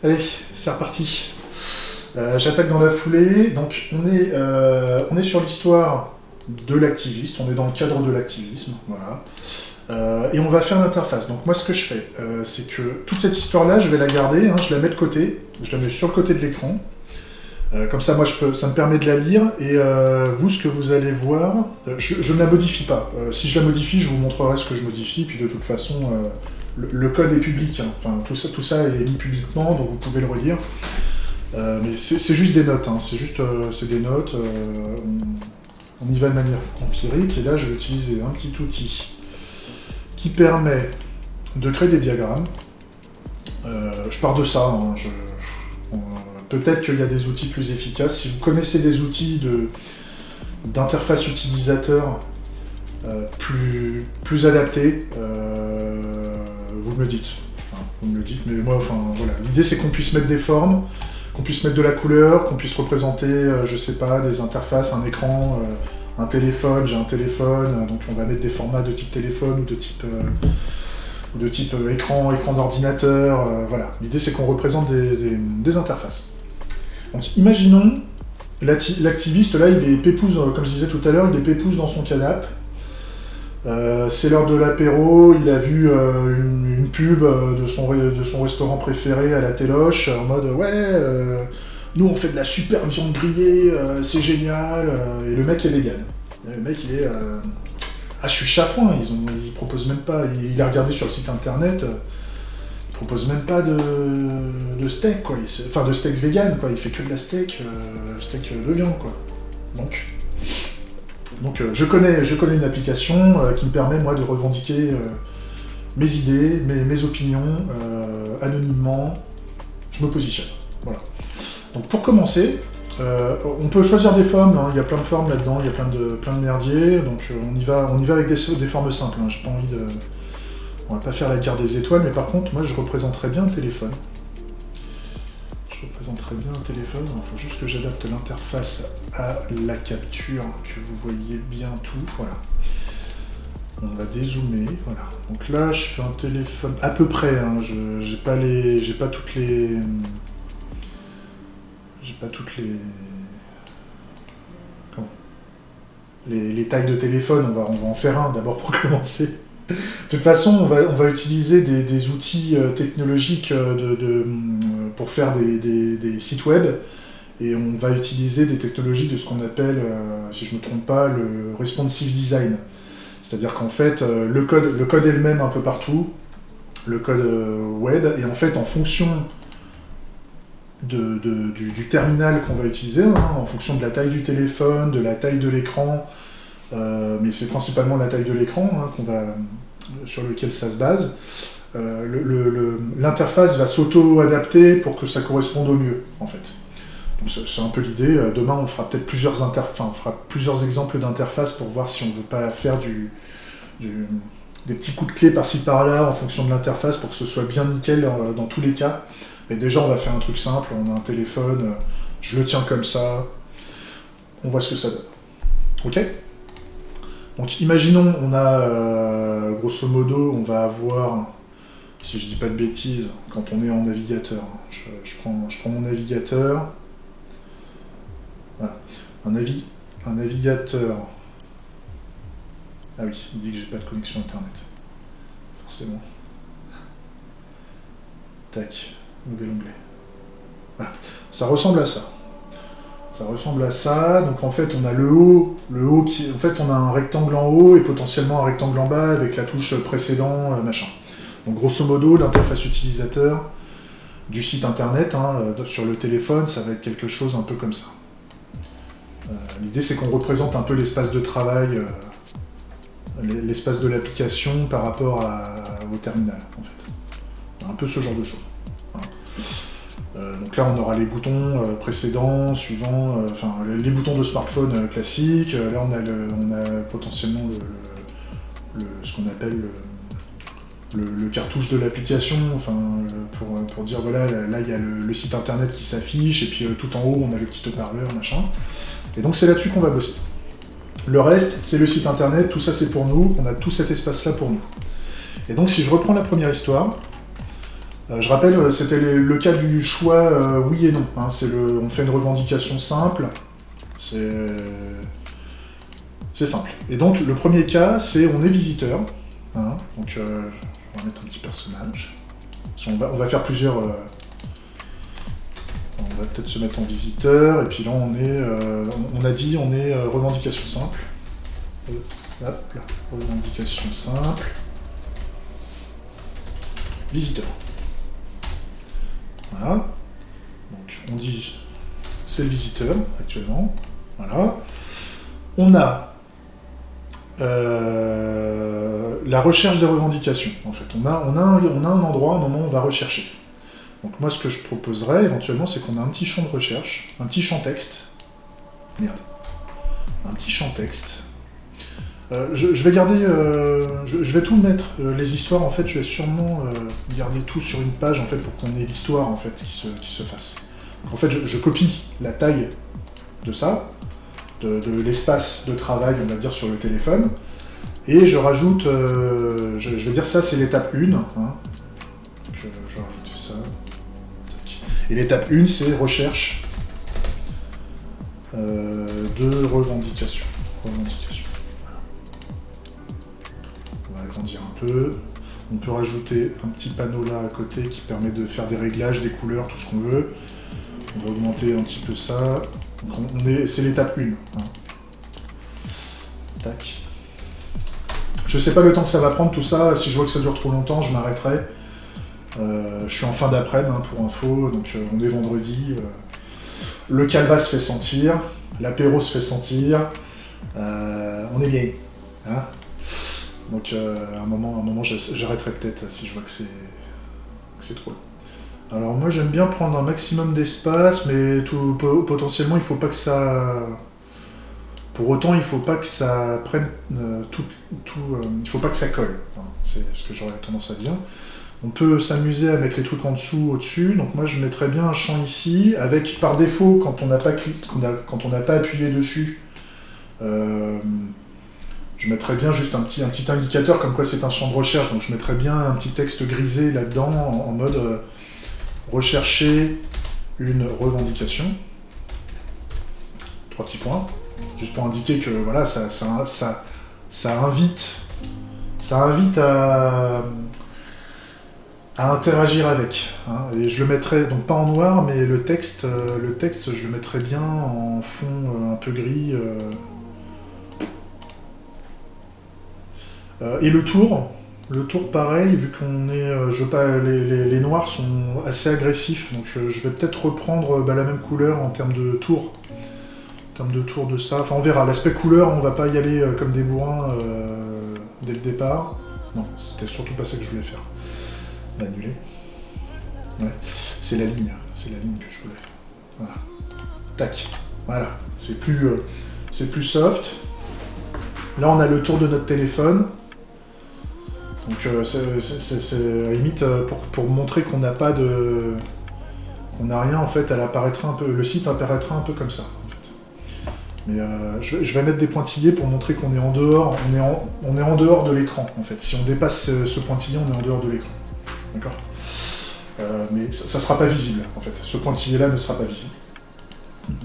Allez, c'est reparti. J'attaque dans la foulée. Donc, on est sur l'histoire de l'activiste, on est dans le cadre de l'activisme, voilà. Et on va faire l'interface. Donc moi, ce que je fais, c'est que toute cette histoire-là, je vais la garder, hein, je la mets de côté, je la mets sur le côté de l'écran. Comme ça, moi, ça me permet de la lire. Et vous, ce que vous allez voir, je ne la modifie pas. Si je la modifie, je vous montrerai ce que je modifie. Puis de toute façon, le code est public. Hein. Enfin, tout ça est mis publiquement, donc vous pouvez le relire. Mais c'est juste des notes. Hein. C'est des notes. On y va de manière empirique. Et là, je vais utiliser un petit outil qui permet de créer des diagrammes. Je pars de ça. Hein. Peut-être qu'il y a des outils plus efficaces. Si vous connaissez des outils d'interface utilisateur plus adaptés, vous me le dites. Enfin, vous me le dites, mais moi, enfin, voilà. L'idée, c'est qu'on puisse mettre des formes, qu'on puisse mettre de la couleur, qu'on puisse représenter, je sais pas, des interfaces, un écran, un téléphone, j'ai un téléphone, donc on va mettre des formats de type téléphone ou de type écran d'ordinateur, voilà. L'idée, c'est qu'on représente des interfaces. Donc imaginons, l'activiste là, il est pépouze, comme je disais tout à l'heure, il est pépouze dans son canapé. C'est l'heure de l'apéro, il a vu une pub de son restaurant préféré à la téloche, en mode ouais, nous on fait de la super viande grillée, c'est génial, et le mec est vegan. Le mec il est... je suis chafouin, ils proposent même pas, il a regardé sur le site internet... Il propose même pas de steak, quoi. Enfin, de steak vegan, quoi. Il fait que de la steak de viande, quoi. Donc je connais une application qui me permet, moi, de revendiquer mes idées, mes opinions, anonymement. Je me positionne. Voilà. Donc pour commencer, on peut choisir des formes, hein. Il y a plein de formes là-dedans, il y a plein de merdiers, donc on y va avec des formes simples, hein. J'ai pas envie de... On va pas faire la guerre des étoiles, mais par contre, moi, je représenterais bien un téléphone. Il faut juste que j'adapte l'interface à la capture, que vous voyez bien tout, voilà. On va dézoomer, voilà. Donc là, je fais un téléphone, à peu près, hein, j'ai pas toutes les... Comment ? Les tailles de téléphone, on va en faire un, d'abord pour commencer. De toute façon, on va utiliser des outils technologiques pour faire des sites web, et on va utiliser des technologies de ce qu'on appelle, si je ne me trompe pas, le responsive design. C'est-à-dire qu'en fait, le code est le même un peu partout, le code web, et en fait, en fonction du terminal qu'on va utiliser, hein, en fonction de la taille du téléphone, de la taille de l'écran, mais c'est principalement la taille de l'écran, hein, sur lequel ça se base. L'interface va s'auto-adapter pour que ça corresponde au mieux, en fait. Donc c'est un peu l'idée. Demain, on fera peut-être plusieurs exemples d'interfaces pour voir si on ne veut pas faire des petits coups de clé par-ci par-là en fonction de l'interface pour que ce soit bien nickel dans tous les cas. Mais déjà, on va faire un truc simple. On a un téléphone, je le tiens comme ça. On voit ce que ça donne. Ok ? Donc imaginons, on a, grosso modo, on va avoir, si je dis pas de bêtises, quand on est en navigateur, je prends mon navigateur, voilà, un navigateur, ah oui, il dit que j'ai pas de connexion internet, forcément, tac, nouvel onglet, voilà, ça ressemble à ça. Donc en fait on a le haut qui... En fait on a un rectangle en haut et potentiellement un rectangle en bas avec la touche précédent, machin. Donc grosso modo, l'interface utilisateur du site internet, hein, sur le téléphone, ça va être quelque chose un peu comme ça. L'idée c'est qu'on représente un peu l'espace de travail, l'espace de l'application par rapport au terminal, en fait. Un peu ce genre de choses. Donc là, on aura les boutons précédents, suivants, les boutons de smartphone classiques. Là, on a potentiellement ce qu'on appelle le cartouche de l'application, pour dire voilà, là il y a le site internet qui s'affiche, et puis tout en haut, on a le petit haut-parleur, machin. Et donc c'est là-dessus qu'on va bosser. Le reste, c'est le site internet, tout ça c'est pour nous, on a tout cet espace-là pour nous. Et donc si je reprends la première histoire, Je rappelle, c'était le cas du choix oui et non. Hein, on fait une revendication simple. C'est simple. Et donc, le premier cas, c'est on est visiteur. Hein, donc, je vais mettre un petit personnage. On va faire plusieurs... on va peut-être se mettre en visiteur. Et puis là, on a dit on est revendication simple. Hop là, revendication simple. Visiteur. Voilà. Donc on dit c'est le visiteur actuellement. Voilà. On a la recherche des revendications. En fait, on a un endroit, un moment où on va rechercher. Donc moi, ce que je proposerais éventuellement, c'est qu'on a un petit champ de recherche, un petit champ texte. Merde. Un petit champ texte. Je vais garder, je vais tout mettre. Les histoires, en fait, je vais sûrement garder tout sur une page, en fait, pour qu'on ait l'histoire, en fait, qui se fasse. Donc, en fait, je copie la taille de ça, de l'espace de travail, on va dire, sur le téléphone, et je rajoute, je vais dire ça, c'est l'étape 1. Hein. Je vais rajouter ça. Et l'étape 1, c'est recherche de revendication. Agrandir un peu. On peut rajouter un petit panneau là à côté qui permet de faire des réglages, des couleurs, tout ce qu'on veut. On va augmenter un petit peu ça. C'est l'étape 1. Hein. Tac. Je sais pas le temps que ça va prendre tout ça. Si je vois que ça dure trop longtemps, je m'arrêterai. Je suis en fin d'après-midi hein, pour info, donc on est vendredi. Le calva se fait sentir, l'apéro se fait sentir. On est bien. Hein. Donc à un moment j'arrêterai peut-être si je vois que c'est trop long. Alors moi j'aime bien prendre un maximum d'espace, mais potentiellement il faut pas que ça... Pour autant il faut pas que ça prenne il faut pas que ça colle. Enfin, c'est ce que j'aurais tendance à dire. On peut s'amuser à mettre les trucs en dessous, au-dessus, donc moi je mettrais bien un champ ici, avec par défaut, quand on n'a pas appuyé dessus, je mettrais bien juste un petit indicateur comme quoi c'est un champ de recherche, donc je mettrais bien un petit texte grisé là-dedans en mode rechercher une revendication. 3 petits points, juste pour indiquer que voilà, ça invite à interagir avec. Hein, et je le mettrais donc pas en noir, mais le texte je le mettrais bien en fond un peu gris. Et le tour pareil, vu qu'on est, les noirs sont assez agressifs, donc je vais peut-être reprendre la même couleur en termes de tour. En termes de tour de ça, enfin on verra. L'aspect couleur, on va pas y aller comme des bourrins dès le départ. Non, c'était surtout pas ça que je voulais faire. L'annuler. Ouais, c'est la ligne que je voulais. Voilà. Tac. Voilà. C'est plus soft. Là, on a le tour de notre téléphone. Donc, c'est à la limite pour montrer qu'on n'a pas de... qu'on n'a rien, en fait, elle apparaîtra un peu... Le site apparaîtra un peu comme ça, en fait. Mais je vais mettre des pointillés pour montrer qu'on est en dehors. On est en dehors de l'écran, en fait. Si on dépasse ce pointillé, on est en dehors de l'écran. D'accord. Mais ça sera pas visible, en fait. Ce pointillé-là ne sera pas visible.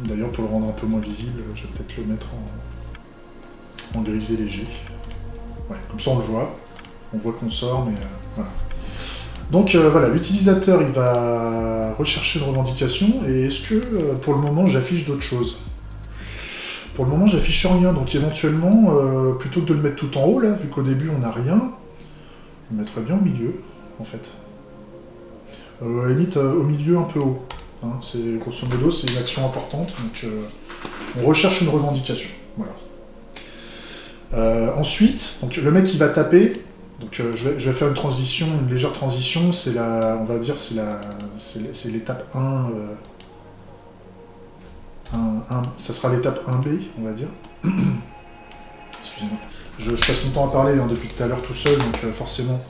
D'ailleurs, pour le rendre un peu moins visible, je vais peut-être le mettre en grisé léger. Ouais, comme ça on le voit. On voit qu'on sort, mais voilà. Donc voilà, l'utilisateur, il va rechercher une revendication, et est-ce que, pour le moment, j'affiche d'autres choses? Pour le moment, j'affiche rien, donc éventuellement, plutôt que de le mettre tout en haut, là, vu qu'au début, on n'a rien, je le mettrais bien au milieu, en fait. À la limite, au milieu, un peu haut. Hein, grosso modo, c'est une action importante, donc on recherche une revendication. Voilà. Ensuite, donc, le mec, il va taper. Donc je vais faire une légère transition, c'est on va dire, c'est l'étape 1, ça sera l'étape 1B, on va dire. Excusez-moi. Je passe mon temps à parler hein, depuis tout à l'heure tout seul, donc forcément,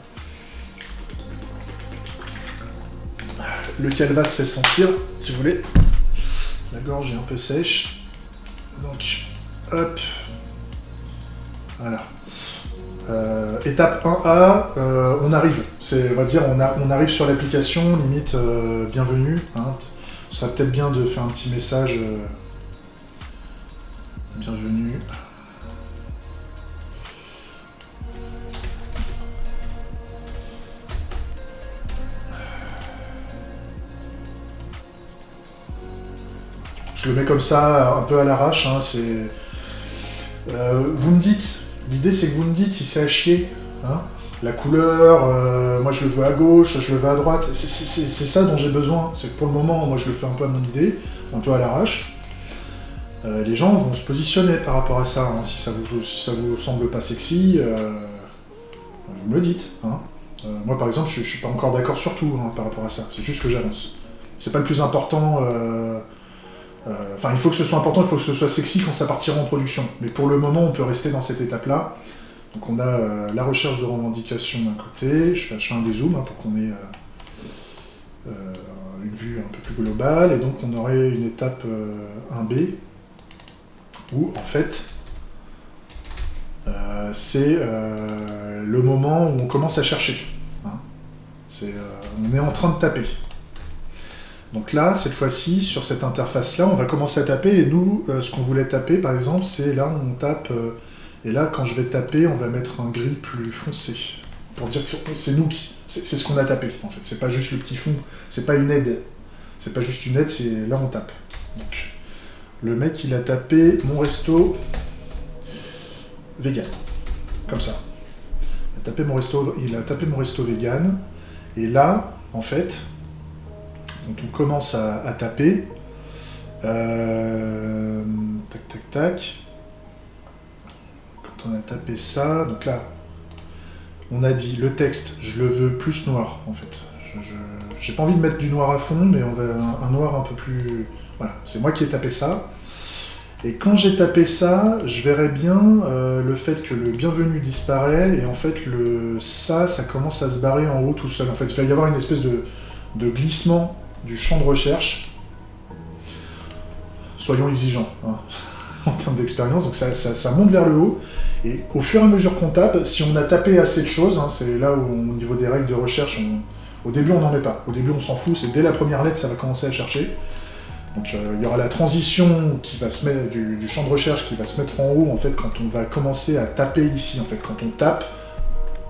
le calva se fait sentir, si vous voulez. La gorge est un peu sèche, donc hop, voilà. Étape 1A, on arrive. On va dire, on arrive sur l'application, limite, bienvenue. Hein. Ça serait peut-être bien de faire un petit message. Bienvenue. Je le mets comme ça, un peu à l'arrache. Hein, vous me dites, l'idée c'est que vous me dites si c'est à chier. Hein, la couleur, moi je le veux à gauche, je le veux à droite. C'est ça dont j'ai besoin. C'est que pour le moment, moi je le fais un peu à mon idée, un peu à l'arrache. Les gens vont se positionner par rapport à ça. Hein, si ça vous semble pas sexy, vous me le dites. Hein. Moi par exemple, je suis pas encore d'accord sur tout hein, par rapport à ça. C'est juste que j'avance. C'est pas le plus important. Enfin, il faut que ce soit important, il faut que ce soit sexy quand ça partira en production. Mais pour le moment, on peut rester dans cette étape-là. Donc on a la recherche de revendication d'un côté, je fais un dézoom hein, pour qu'on ait une vue un peu plus globale, et donc on aurait une étape 1B, où en fait, c'est le moment où on commence à chercher. Hein. On est en train de taper. Donc là, cette fois-ci, sur cette interface-là, on va commencer à taper, et nous, ce qu'on voulait taper, par exemple, c'est là où on tape, et là, quand je vais taper, on va mettre un gris plus foncé, pour dire que c'est nous c'est ce qu'on a tapé, en fait. C'est pas juste le petit fond, c'est pas une aide. C'est pas juste une aide, c'est là on tape. Donc, le mec, il a tapé mon resto vegan, comme ça. Il a tapé mon resto vegan, et là, en fait, quand on commence à taper, tac, tac, tac, quand on a tapé ça, donc là, on a dit le texte, je le veux plus noir, en fait. J'ai pas envie de mettre du noir à fond, mais on va un noir un peu plus... Voilà, c'est moi qui ai tapé ça. Et quand j'ai tapé ça, je verrai bien le fait que le bienvenu disparaît, et en fait, ça commence à se barrer en haut tout seul. En fait, il va y avoir une espèce de glissement du champ de recherche. Soyons exigeants hein, en termes d'expérience, donc ça monte vers le haut, et au fur et à mesure qu'on tape, si on a tapé assez de choses, hein, c'est là où au niveau des règles de recherche, au début on n'en met pas, au début on s'en fout, c'est dès la première lettre ça va commencer à chercher. Donc il y aura la transition qui va se mettre du champ de recherche qui va se mettre en haut en fait quand on va commencer à taper ici, en fait quand on tape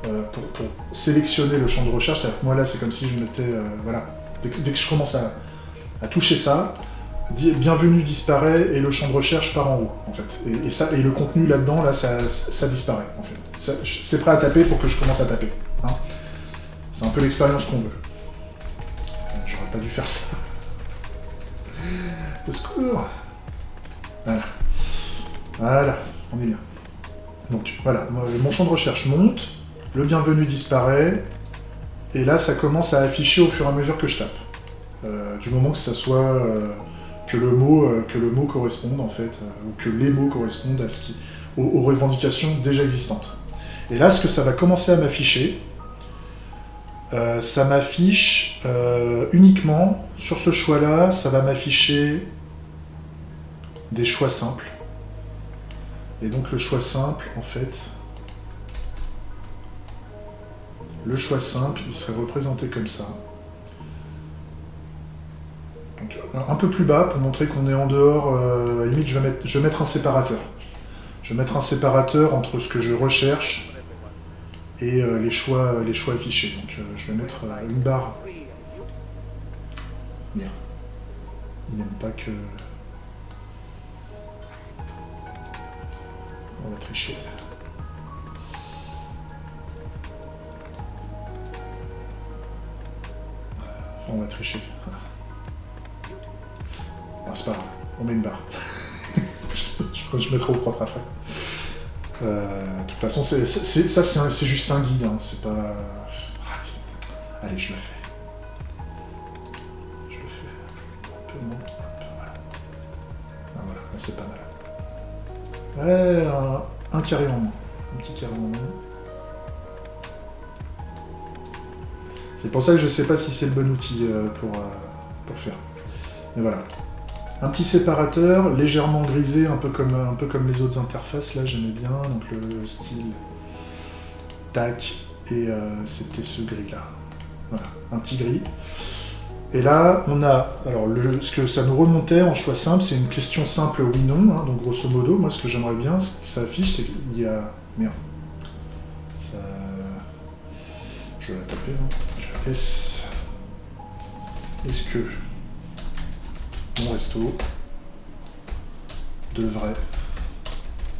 pour sélectionner le champ de recherche, c'est-à-dire que moi là c'est comme si je mettais, voilà, dès que je commence à toucher ça, bienvenue disparaît et le champ de recherche part en haut en fait. Et le contenu là-dedans, là, ça disparaît en fait. C'est prêt à taper pour que je commence à taper. Hein. C'est un peu l'expérience qu'on veut. J'aurais pas dû faire ça. Au secours. Voilà, on est bien. Donc voilà, mon champ de recherche monte, le bienvenu disparaît, et là ça commence à afficher au fur et à mesure que je tape. Du moment que ça soit que le mot corresponde en fait, ou que les mots correspondent aux revendications déjà existantes. Et là, ce que ça va commencer à m'afficher, ça m'affiche uniquement, sur ce choix-là, ça va m'afficher des choix simples. Et donc le choix simple, en fait, le choix simple, il serait représenté comme ça. Donc, un peu plus bas, pour montrer qu'on est en dehors, à la limite, je vais mettre un séparateur. Je vais mettre un séparateur entre ce que je recherche et les choix affichés. Donc je vais mettre une barre. Merde. Il n'aime pas que... On va tricher. Enfin, on va tricher. Ah, c'est pas grave, on met une barre. je mettrai au propre après. De toute façon, ça c'est juste un guide, hein, c'est pas... Allez, je le fais. Je le fais. Un peu moins, voilà. Ah voilà, là, c'est pas mal. Ouais, un carré en moins. Un petit carré en moins. C'est pour ça que je sais pas si c'est le bon outil pour faire. Mais voilà. Un petit séparateur, légèrement grisé, un peu comme les autres interfaces, là j'aimais bien, donc le style Tac, et c'était ce gris-là. Voilà, un petit gris. Et là, on a, alors ce que ça nous remontait en choix simple, c'est une question simple oui-non, hein, donc grosso modo, moi ce que j'aimerais bien, ce que ça affiche, c'est qu'il y a... Merde. Ça... Je vais la taper, hein. Est-ce que mon resto devrait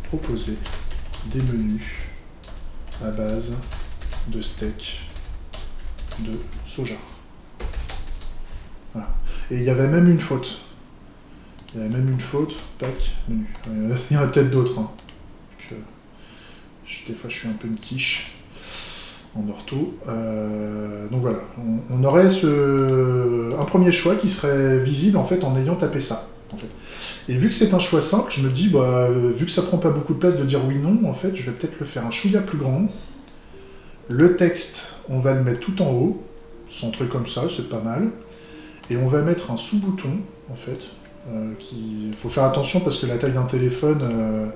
proposer des menus à base de steak de soja? Voilà. Et il y avait même une faute. Tac, menu. Il y en a peut-être d'autres. Hein. Des fois, je suis un peu une quiche en ortho. Donc voilà, on aurait un premier choix qui serait visible en fait en ayant tapé ça. En fait. Et vu que c'est un choix simple, je me dis, vu que ça prend pas beaucoup de place de dire oui non, en fait, je vais peut-être le faire un chouïa plus grand. Le texte, on va le mettre tout en haut, centré comme ça, c'est pas mal. Et on va mettre un sous-bouton, en fait, il faut faire attention parce que la taille d'un téléphone,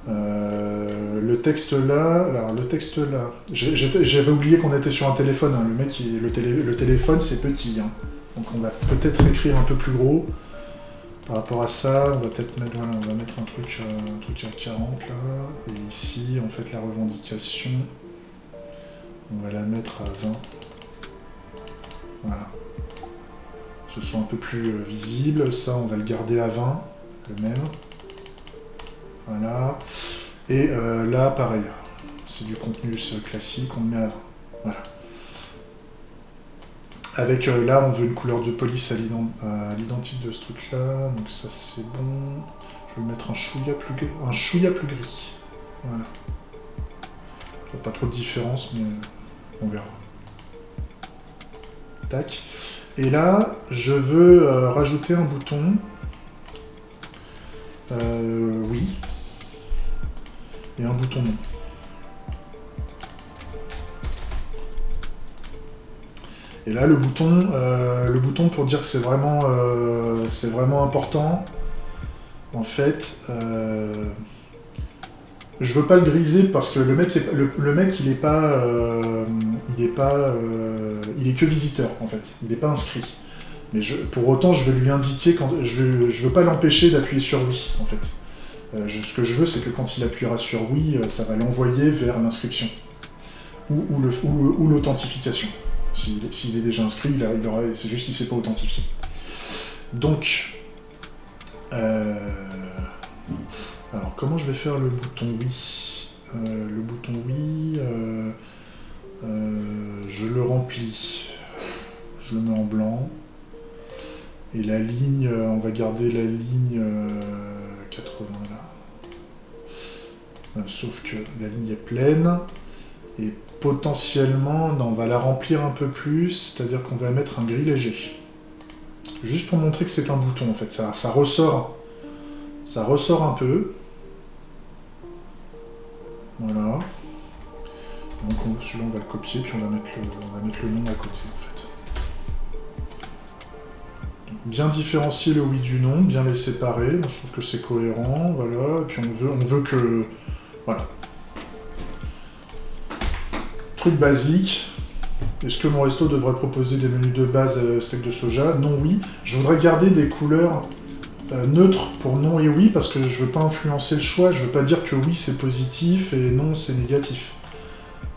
le texte là, j'avais oublié qu'on était sur un téléphone, hein. Le téléphone c'est petit, hein. Donc on va peut-être écrire un peu plus gros. Par rapport à ça, on va peut-être mettre, voilà, on va mettre un truc à 40 là, et ici, en fait, la revendication, on va la mettre à 20. Voilà. Ce soit un peu plus visible. Ça, on va le garder à 20, le même. Voilà. Et là, pareil. C'est du contenu classique, on le met à 20. Voilà. Avec là, on veut une couleur de police à l'identique de ce truc-là. Donc ça, c'est bon. Je vais mettre un chouïa plus gris. Voilà. Je vois pas trop de différence, mais on verra. Tac. Et là, je veux rajouter un bouton. Oui. Et un bouton non. Et là, le bouton pour dire que c'est vraiment important. En fait, je veux pas le griser parce que le mec, il est que visiteur en fait. Il n'est pas inscrit. Mais pour autant, je vais lui indiquer je veux pas l'empêcher d'appuyer sur oui en fait. Ce que je veux, c'est que quand il appuiera sur oui, ça va l'envoyer vers l'inscription ou l'authentification. S'il est déjà inscrit, c'est juste qu'il ne s'est pas authentifié. Donc, alors comment je vais faire le bouton oui? Le bouton oui, je le remplis, je le mets en blanc, et la ligne, on va garder la ligne 80 là. Sauf que la ligne est pleine, et potentiellement, on va la remplir un peu plus, c'est-à-dire qu'on va mettre un gris léger. Juste pour montrer que c'est un bouton, en fait. Ça ressort un peu. Voilà. Donc celui-là, on va le copier, puis on va mettre le nom à côté, en fait. Donc, bien différencier le oui du non, bien les séparer. Je trouve que c'est cohérent, voilà. Et puis on veut que... Voilà. Truc basique, est-ce que mon resto devrait proposer des menus de base steak de soja? Non, oui. Je voudrais garder des couleurs neutres pour non et oui, parce que je veux pas influencer le choix, je veux pas dire que oui c'est positif et non c'est négatif.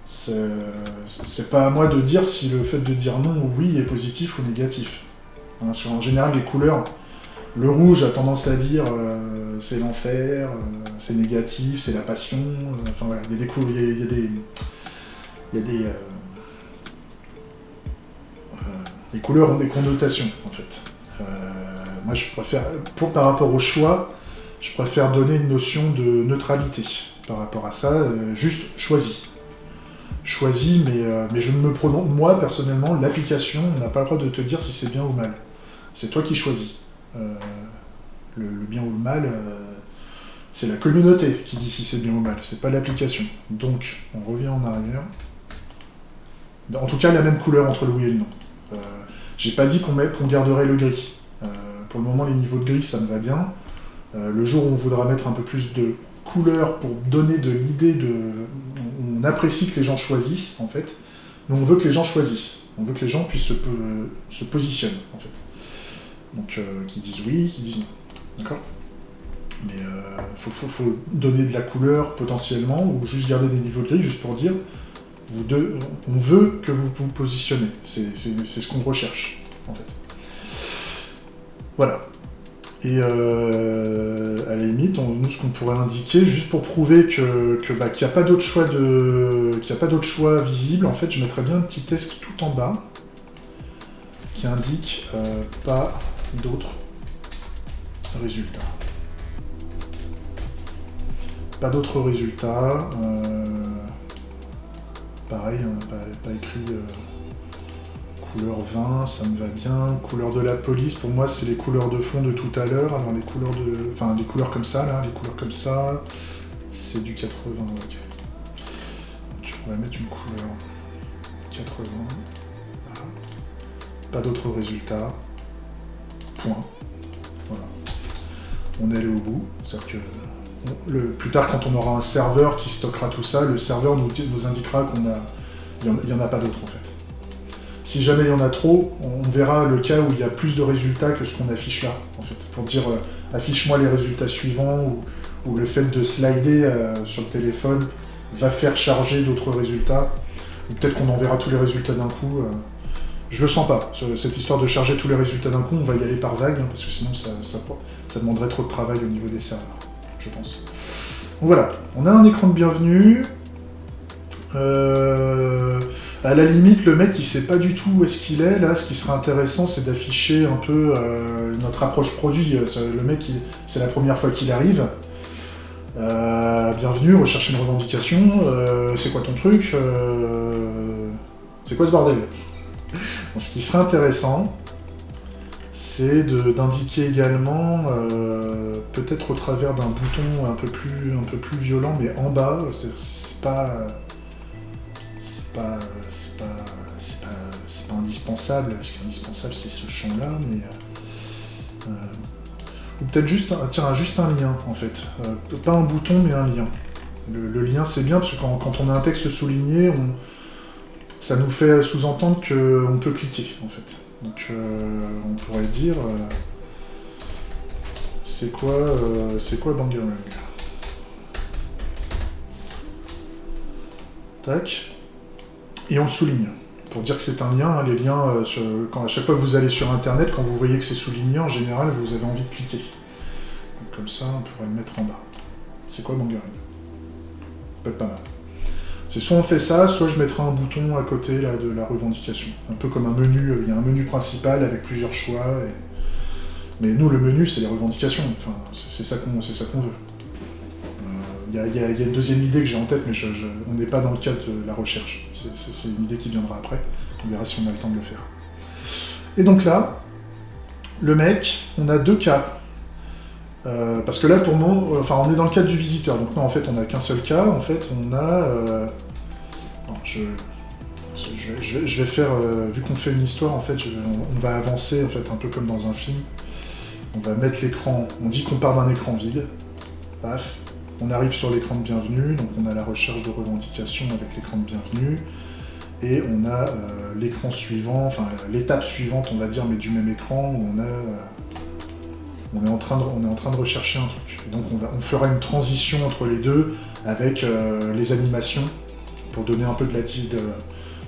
C'est pas à moi de dire si le fait de dire non ou oui est positif ou négatif. En général, les couleurs, le rouge a tendance à dire c'est l'enfer, c'est négatif, c'est la passion, enfin voilà, il y a les couleurs ont des connotations, en fait. Moi, je préfère, par rapport au choix, je préfère donner une notion de neutralité. Par rapport à ça, juste choisi. Choisi, mais je ne me prononce... Moi, personnellement, l'application n'a pas le droit de te dire si c'est bien ou mal. C'est toi qui choisis. Le bien ou le mal, c'est la communauté qui dit si c'est bien ou mal. C'est pas l'application. Donc, on revient en arrière. En tout cas, la même couleur entre le oui et le non. J'ai pas dit qu'on garderait le gris. Pour le moment, les niveaux de gris, ça me va bien. Le jour où on voudra mettre un peu plus de couleurs pour donner de l'idée de... On apprécie que les gens choisissent, en fait, mais on veut que les gens choisissent. On veut que les gens puissent se positionner, en fait. Donc, qu'ils disent oui, qu'ils disent non. D'accord ? Mais faut donner de la couleur, potentiellement, ou juste garder des niveaux de gris, juste pour dire, on veut que vous vous positionnez. C'est ce qu'on recherche, en fait. Voilà. Et à la limite, nous, ce qu'on pourrait indiquer, juste pour prouver qu'il n'y a pas d'autre choix visible, en fait, je mettrais bien un petit texte tout en bas qui indique pas d'autres résultats. Pas d'autres résultats. Pareil, hein, pas écrit couleur 20, ça me va bien. Couleur de la police, pour moi, c'est les couleurs de fond de tout à l'heure. Alors les couleurs comme ça, là, les couleurs comme ça, c'est du 80. Ok. Je pourrais mettre une couleur 80. Voilà. Pas d'autres résultats. Point. Voilà. On est allé au bout. C'est-à-dire que plus tard, quand on aura un serveur qui stockera tout ça, le serveur nous indiquera qu'il n'y en a pas d'autres, en fait. Si jamais il y en a trop, on verra le cas où il y a plus de résultats que ce qu'on affiche là, en fait. Pour dire, affiche-moi les résultats suivants, ou le fait de slider sur le téléphone va faire charger d'autres résultats, ou peut-être qu'on enverra tous les résultats d'un coup. Je le sens pas, cette histoire de charger tous les résultats d'un coup, on va y aller par vague, hein, parce que sinon ça demanderait trop de travail au niveau des serveurs, je pense. Donc voilà, on a un écran de bienvenue. À la limite, le mec, il sait pas du tout où est-ce qu'il est. Là, ce qui serait intéressant, c'est d'afficher un peu notre approche produit. Le mec, c'est la première fois qu'il arrive. Bienvenue, rechercher une revendication. C'est quoi ton truc c'est quoi ce bordel? Bon, ce qui serait intéressant, c'est d'indiquer également, peut-être au travers d'un bouton un peu plus violent, mais en bas, c'est pas indispensable, parce qu'indispensable c'est ce champ-là, mais ou peut-être juste un lien en fait, pas un bouton mais un lien. Le lien c'est bien parce que quand on a un texte souligné, ça nous fait sous-entendre qu'on peut cliquer en fait. Donc on pourrait dire c'est quoi Bangarang. Tac. Et on le souligne, pour dire que c'est un lien. Les liens, à chaque fois que vous allez sur Internet, quand vous voyez que c'est souligné, en général, vous avez envie de cliquer. Donc, comme ça, on pourrait le mettre en bas. C'est quoi Bangarang? Ça peut être pas mal. C'est soit on fait ça, soit je mettrai un bouton à côté là, de la revendication. Un peu comme un menu, il y a un menu principal avec plusieurs choix. Mais nous, le menu, c'est les revendications. Enfin, c'est ça qu'on veut. Il y a une deuxième idée que j'ai en tête, mais on n'est pas dans le cadre de la recherche. C'est une idée qui viendra après. On verra si on a le temps de le faire. Et donc là, le mec, on a deux cas. Parce que là, on est dans le cadre du visiteur. Donc non, en fait, on n'a qu'un seul cas. En fait, on a... je vais faire... vu qu'on fait une histoire, en fait, on va avancer, en fait, un peu comme dans un film. On va mettre l'écran... On dit qu'on part d'un écran vide. Paf. On arrive sur l'écran de bienvenue, donc on a la recherche de revendication avec l'écran de bienvenue, et on a l'écran suivant, enfin l'étape suivante, on va dire, mais du même écran, où on est en train de rechercher un truc. Et donc on fera une transition entre les deux avec les animations, pour donner un peu de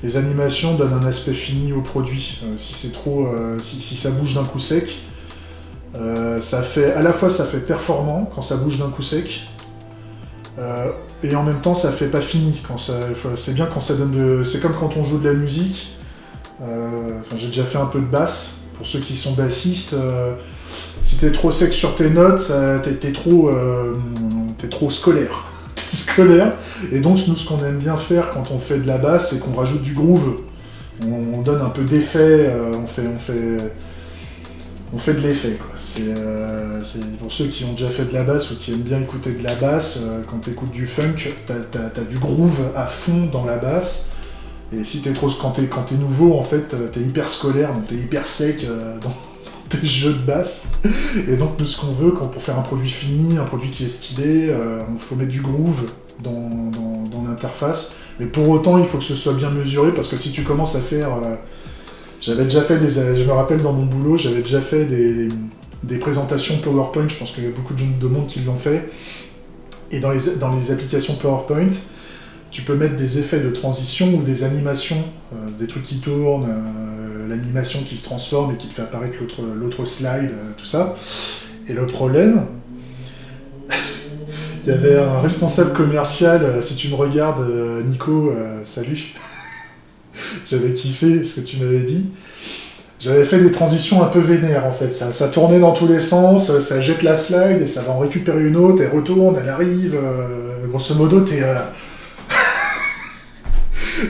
les animations donnent un aspect fini au produit. Si c'est trop, si ça bouge d'un coup sec, ça fait performant quand ça bouge d'un coup sec. Et en même temps, ça fait pas fini. C'est bien quand ça donne c'est comme quand on joue de la musique. J'ai déjà fait un peu de basse. Pour ceux qui sont bassistes, si t'es trop sec sur tes notes, t'es trop scolaire. T'es scolaire. Et donc, nous, ce qu'on aime bien faire quand on fait de la basse, c'est qu'on rajoute du groove. On donne un peu d'effet. On fait de l'effet, quoi. C'est pour ceux qui ont déjà fait de la basse ou qui aiment bien écouter de la basse, quand t'écoutes du funk, t'as du groove à fond dans la basse, et si quand t'es nouveau, en fait, t'es hyper scolaire, donc t'es hyper sec des jeux de basse. Et donc, nous, ce qu'on veut, pour faire un produit fini, un produit qui est stylé, il faut mettre du groove dans l'interface. Mais pour autant, il faut que ce soit bien mesuré, parce que si tu commences à faire... j'avais déjà fait je me rappelle dans mon boulot, j'avais déjà fait des présentations PowerPoint, je pense qu'il y a beaucoup de monde qui l'ont fait. Et dans les applications PowerPoint, tu peux mettre des effets de transition ou des animations, des trucs qui tournent, l'animation qui se transforme et qui te fait apparaître l'autre slide, tout ça. Et le problème, il y avait un responsable commercial, si tu me regardes, Nico, salut, j'avais kiffé ce que tu m'avais dit. J'avais fait des transitions un peu vénères en fait, ça tournait dans tous les sens, ça jette la slide et ça va en récupérer une autre, elle retourne, elle arrive, grosso modo t'es...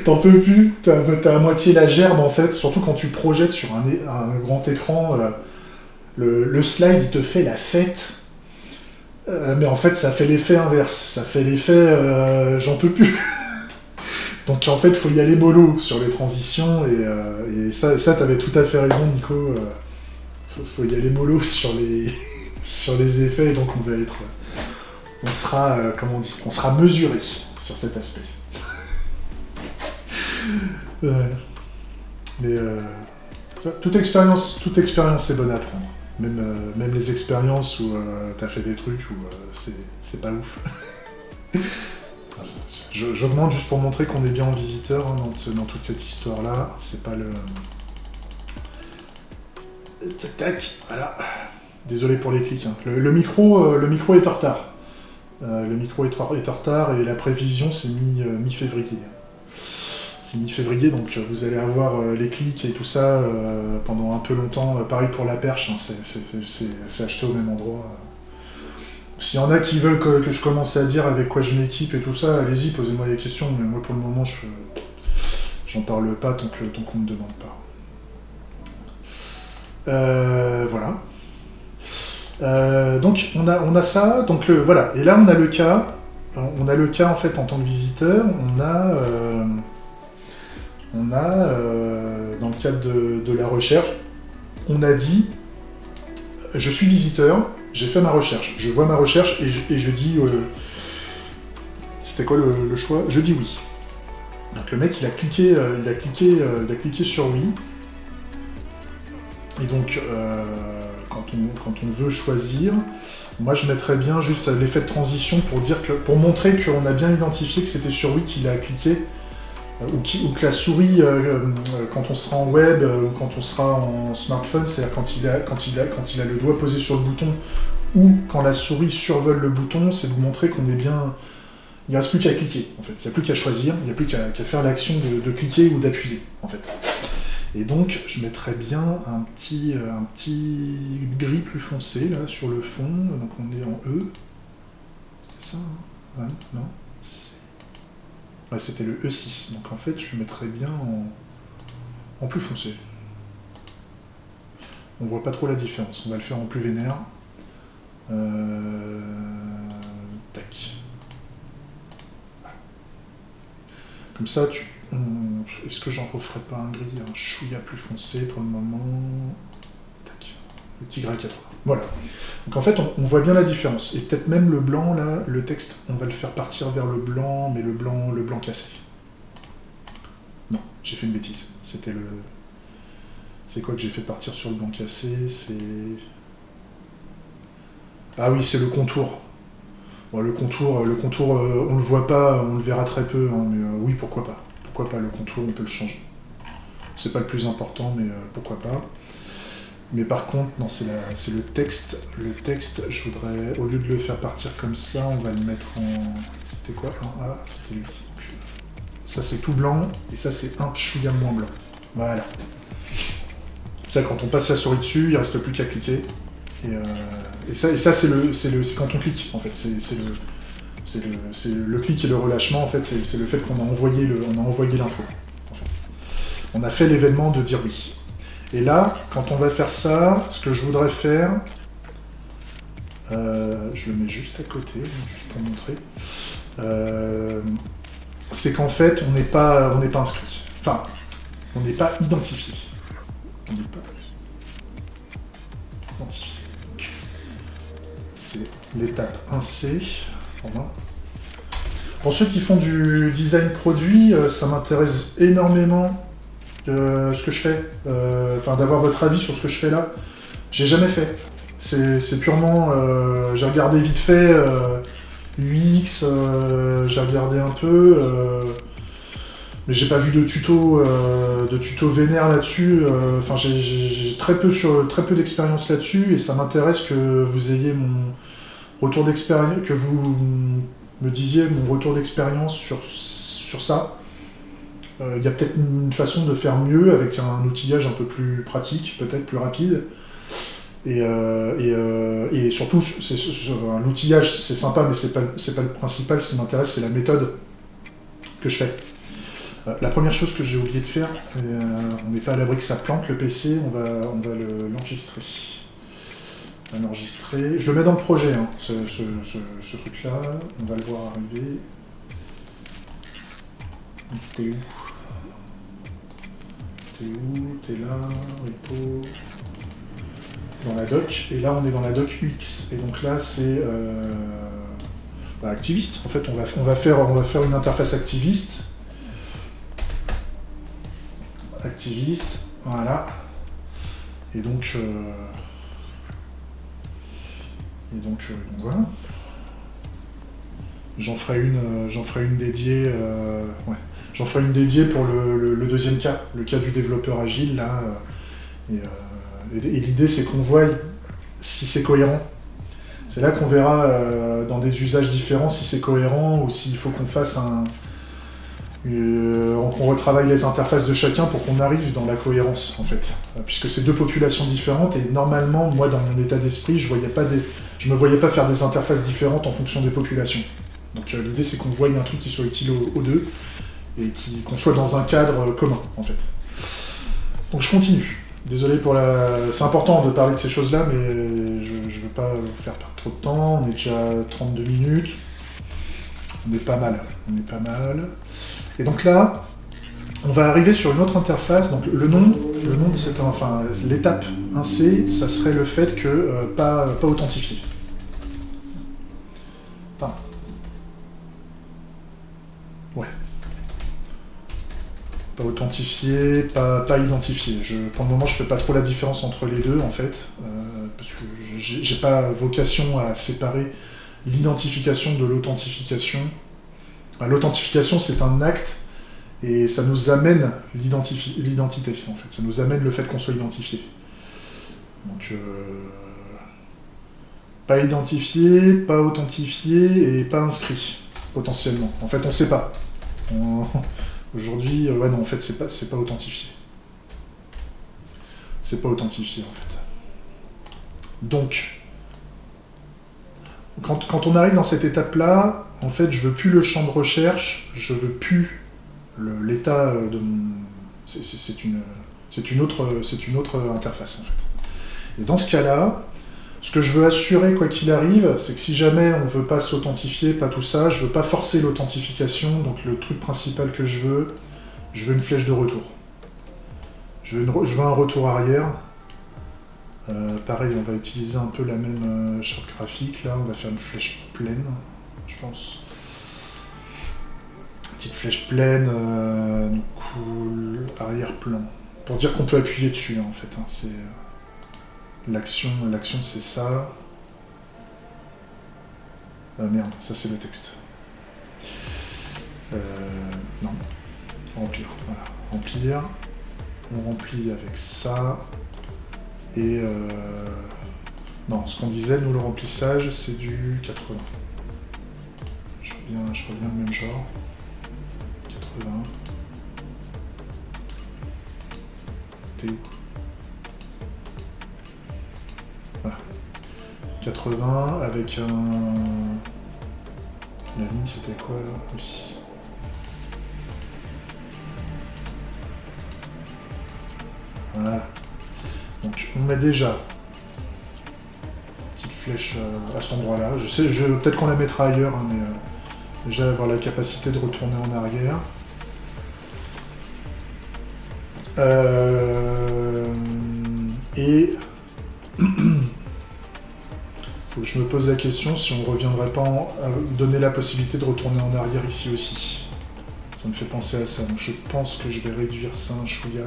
T'en peux plus, t'as à moitié la gerbe en fait, surtout quand tu projettes sur un grand écran, le slide il te fait la fête, mais en fait ça fait l'effet inverse, ça fait l'effet j'en peux plus. Donc en fait il faut y aller mollo sur les transitions, et ça t'avais tout à fait raison Nico, faut y aller mollo sur les effets, et donc on sera, comment on dit, on sera mesuré sur cet aspect. Mais toute expérience est bonne à prendre. Même les expériences où t'as fait des trucs où c'est pas ouf. J'augmente juste pour montrer qu'on est bien en visiteur hein, dans toute cette histoire-là. C'est pas le... Tac, tac, voilà. Désolé pour les clics. Hein. Le micro est en retard. Le micro est en retard et la prévision c'est mi-février. C'est mi-février, donc vous allez avoir les clics et tout ça pendant un peu longtemps. Pareil pour la perche, hein, c'est acheté au même endroit. S'il y en a qui veulent que je commence à dire avec quoi je m'équipe et tout ça, allez-y, posez-moi des questions, mais moi pour le moment, j'en parle pas tant qu'on me demande pas. Voilà. Donc on a ça, donc voilà. Et là on a le cas en fait en tant que visiteur, on a dans le cadre de la recherche, on a dit je suis visiteur, j'ai fait ma recherche, je vois ma recherche et je dis c'était quoi le choix? Je dis oui. Donc le mec il a cliqué sur oui. Et donc quand on veut choisir, moi je mettrais bien juste l'effet de transition pour montrer qu'on a bien identifié que c'était sur oui qu'il a cliqué. Ou que la souris, quand on sera en web ou quand on sera en smartphone, c'est-à-dire quand il a le doigt posé sur le bouton, ou quand la souris survole le bouton, c'est de montrer qu'on est bien... Il ne reste plus qu'à cliquer, en fait. Il n'y a plus qu'à choisir, il n'y a plus qu'à faire l'action de cliquer ou d'appuyer, en fait. Et donc, je mettrais bien un petit gris plus foncé, là, sur le fond. Donc on est en E. C'est ça, hein? Ouais, non? Ouais, c'était le E6, donc en fait je le mettrais bien en plus foncé. On voit pas trop la différence, on va le faire en plus vénère. Tac. Voilà. Comme ça, est-ce que j'en referais pas un gris, un chouïa plus foncé pour le moment? Tac. Le petit gras 80. Voilà. Donc en fait, on voit bien la différence. Et peut-être même le blanc, là, le texte, on va le faire partir vers le blanc, mais le blanc cassé. Non, j'ai fait une bêtise. C'était le... C'est quoi que j'ai fait partir sur le blanc cassé? C'est... Ah oui, c'est le contour. Bon, le contour, on le voit pas, on le verra très peu, hein, mais oui, pourquoi pas. Pourquoi pas, le contour, on peut le changer. C'est pas le plus important, mais pourquoi pas. Mais par contre, non, c'est le texte. Le texte, je voudrais, au lieu de le faire partir comme ça, on va le mettre en... C'était quoi? En A, c'était lui. Ça, c'est tout blanc, et ça, c'est un chouïa moins blanc. Voilà. Ça, quand on passe la souris dessus, il reste plus qu'à cliquer. Et ça, c'est quand on clique, en fait. C'est le clic et le relâchement, en fait. C'est le fait qu'on a envoyé l'info. En fait. On a fait l'événement de dire oui. Et là, quand on va faire ça, ce que je voudrais faire, je le mets juste à côté, juste pour montrer, c'est qu'en fait, on n'est pas inscrit. Enfin, on n'est pas identifié. On n'est pas... identifié. C'est l'étape 1C. Voilà. Pour ceux qui font du design produit, ça m'intéresse énormément ce que je fais. Enfin, d'avoir votre avis sur ce que je fais là. J'ai jamais fait. C'est purement... j'ai regardé vite fait UX, j'ai regardé un peu, mais j'ai pas vu de tuto vénère là-dessus. Enfin, j'ai très peu d'expérience là-dessus, et ça m'intéresse que vous ayez mon retour d'expérience, que vous me disiez mon retour d'expérience sur ça. Il y a peut-être une façon de faire mieux avec un outillage un peu plus pratique, peut-être plus rapide. Et surtout, l'outillage, c'est sympa, mais c'est pas le principal. Ce qui m'intéresse, c'est la méthode que je fais. La première chose que j'ai oublié de faire, on n'est pas à l'abri que ça plante le PC, on va l'enregistrer. On va l'enregistrer. Je le mets dans le projet, hein, ce truc-là. On va le voir arriver. T'es où? T'es là, repo. Dans la doc, et là on est dans la doc UX, et donc là c'est activiste. En fait, on va faire une interface activiste, voilà, et donc voilà. J'en ferai une dédiée, J'en ferai une dédiée pour le deuxième cas, le cas du développeur agile là, et l'idée, c'est qu'on voie si c'est cohérent. C'est là qu'on verra dans des usages différents si c'est cohérent, ou s'il faut qu'on fasse qu'on retravaille les interfaces de chacun pour qu'on arrive dans la cohérence, en fait. Puisque c'est deux populations différentes, et normalement, moi, dans mon état d'esprit, je me voyais pas faire des interfaces différentes en fonction des populations. Donc l'idée, c'est qu'on voie un truc qui soit utile aux deux, et qu'on soit dans un cadre commun, en fait. Donc je continue. Désolé pour c'est important de parler de ces choses-là, mais je ne veux pas vous faire perdre trop de temps. On est déjà à 32 minutes. On est pas mal. Et donc là, on va arriver sur une autre interface. Donc le nom de cette... Enfin, l'étape 1C, ça serait le fait que pas authentifié. Enfin, ouais. Pas authentifié, pas identifié. Pour le moment, je fais pas trop la différence entre les deux, en fait, parce que j'ai pas vocation à séparer l'identification de l'authentification. Enfin, l'authentification, c'est un acte, et ça nous amène l'identité, en fait. Ça nous amène le fait qu'on soit identifié. Donc, pas identifié, pas authentifié, et pas inscrit, potentiellement. En fait, on sait pas. Aujourd'hui, ouais, non, en fait, c'est pas authentifié. C'est pas authentifié, en fait. Donc, quand on arrive dans cette étape-là, en fait, je veux plus le champ de recherche, je veux plus l'état de mon... C'est une autre interface, en fait. Et dans ce cas-là, ce que je veux assurer, quoi qu'il arrive, c'est que si jamais on veut pas s'authentifier, pas tout ça, je veux pas forcer l'authentification, donc le truc principal que je veux une flèche de retour. Je veux un retour arrière. Pareil, on va utiliser un peu la même charte graphique, là, on va faire une flèche pleine, je pense. Petite flèche pleine, cool, arrière-plan. Pour dire qu'on peut appuyer dessus, en fait, hein, c'est... L'action, c'est ça. Merde, ça c'est le texte. Non. Remplir, voilà. Remplir. On remplit avec ça. Et... Non, ce qu'on disait, nous, le remplissage, c'est du 80. Je reviens le même genre. 80. T'es où ? Voilà. 80 avec un... La ligne c'était quoi là ? Le 6. Voilà. Donc on met déjà petite flèche à cet endroit-là. Peut-être qu'on la mettra ailleurs, hein, mais déjà avoir la capacité de retourner en arrière. Et Faut que je me pose la question si on ne reviendrait pas à donner la possibilité de retourner en arrière ici aussi. Ça me fait penser à ça, donc je pense que je vais réduire ça un chouïa.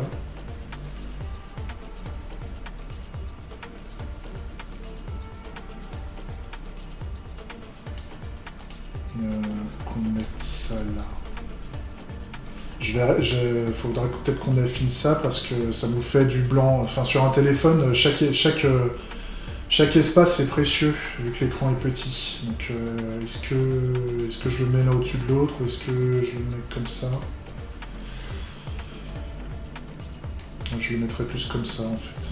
Qu'on mette ça là. Faudrait peut-être qu'on affine ça parce que ça nous fait du blanc. Enfin, sur un téléphone, chaque espace est précieux vu que l'écran est petit. Donc, est-ce que je le mets là au-dessus de l'autre ou est-ce que je le mets comme ça? Je le mettrais plus comme ça en fait.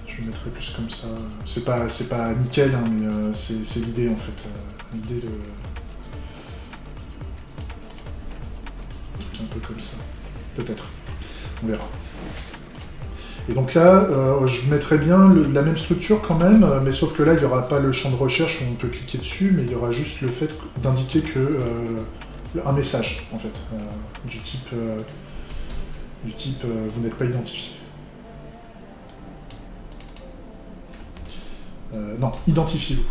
Je le mettrais plus comme ça. C'est pas nickel, hein, mais c'est l'idée en fait. L'idée de... un peu comme ça. Peut-être. On verra. Et donc là, je mettrais bien la même structure quand même, mais sauf que là, il n'y aura pas le champ de recherche où on peut cliquer dessus, mais il y aura juste le fait d'indiquer que un message, en fait, du type vous n'êtes pas identifié. Non, identifiez-vous.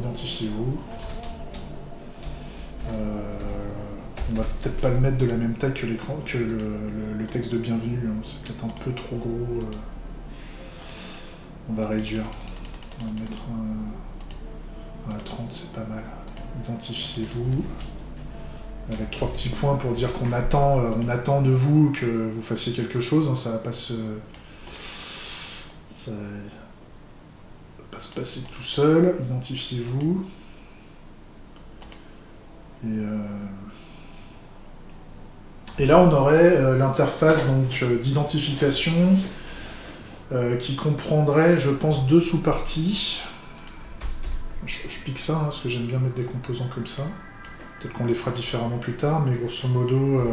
Identifiez-vous. On va peut-être pas le mettre de la même taille que l'écran, que le texte de bienvenue, hein. C'est peut-être un peu trop gros. On va réduire. On va mettre à 30, c'est pas mal. Identifiez-vous. Avec 3 petits points pour dire qu'on attend, on attend de vous que vous fassiez quelque chose, hein. Ça va pas se... Ça va pas se passer tout seul. Identifiez-vous. Et là, on aurait l'interface d'identification qui comprendrait, je pense, 2 sous-parties. Je pique ça, hein, parce que j'aime bien mettre des composants comme ça. Peut-être qu'on les fera différemment plus tard, mais grosso modo...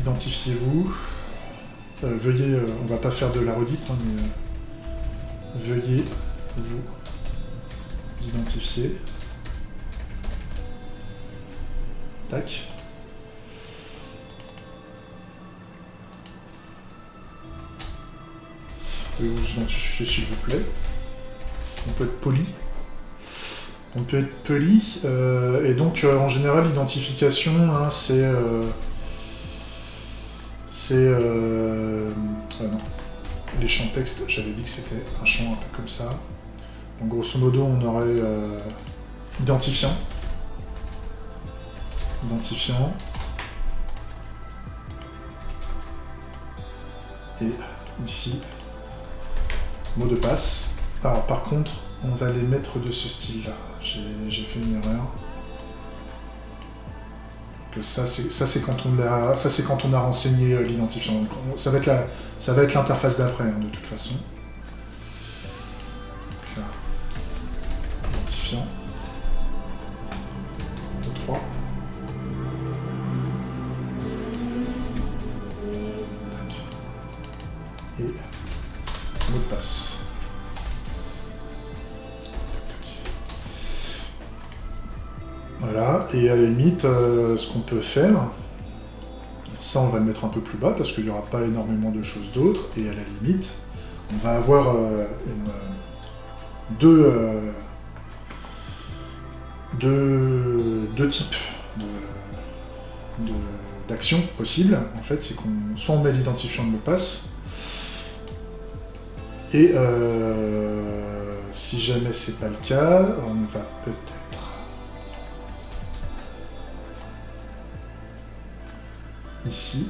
identifiez-vous. Veuillez... on va pas faire de la redite, hein, mais... veuillez vous identifier. Tac. Veuillez vous identifier, s'il vous plaît. On peut être poli. On peut être poli. Et donc, en général, l'identification, hein, c'est... non. Les champs texte, j'avais dit que c'était un champ un peu comme ça. Donc, grosso modo, on aurait identifiant. Identifiant. Et ici, mot de passe. Alors par contre, on va les mettre de ce style-là. J'ai fait une erreur. Que ça c'est quand on a renseigné l'identifiant. Ça va être l'interface d'après, hein, de toute façon. Donc là, identifiant. 3. Et mot de passe. Voilà, et à la limite, ce qu'on peut faire, ça on va le mettre un peu plus bas parce qu'il n'y aura pas énormément de choses d'autres, et à la limite, on va avoir deux types d'actions possibles. En fait, c'est qu'on soit on met l'identifiant de mot de passe, et si jamais c'est pas le cas, on va peut-être ici,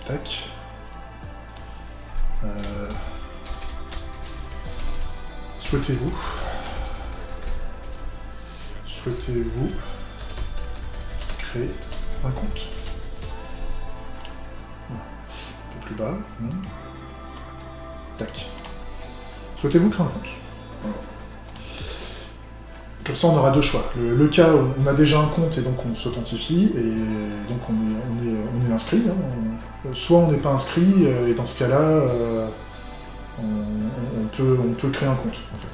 tac, souhaitez-vous créer un compte. Voilà. Un peu plus bas, tac, souhaitez-vous créer un compte. Voilà. Comme ça, on aura 2 choix. Le cas où on a déjà un compte et donc on s'authentifie, et donc on est inscrit. Hein. Soit on n'est pas inscrit, et dans ce cas-là, on peut créer un compte, en fait.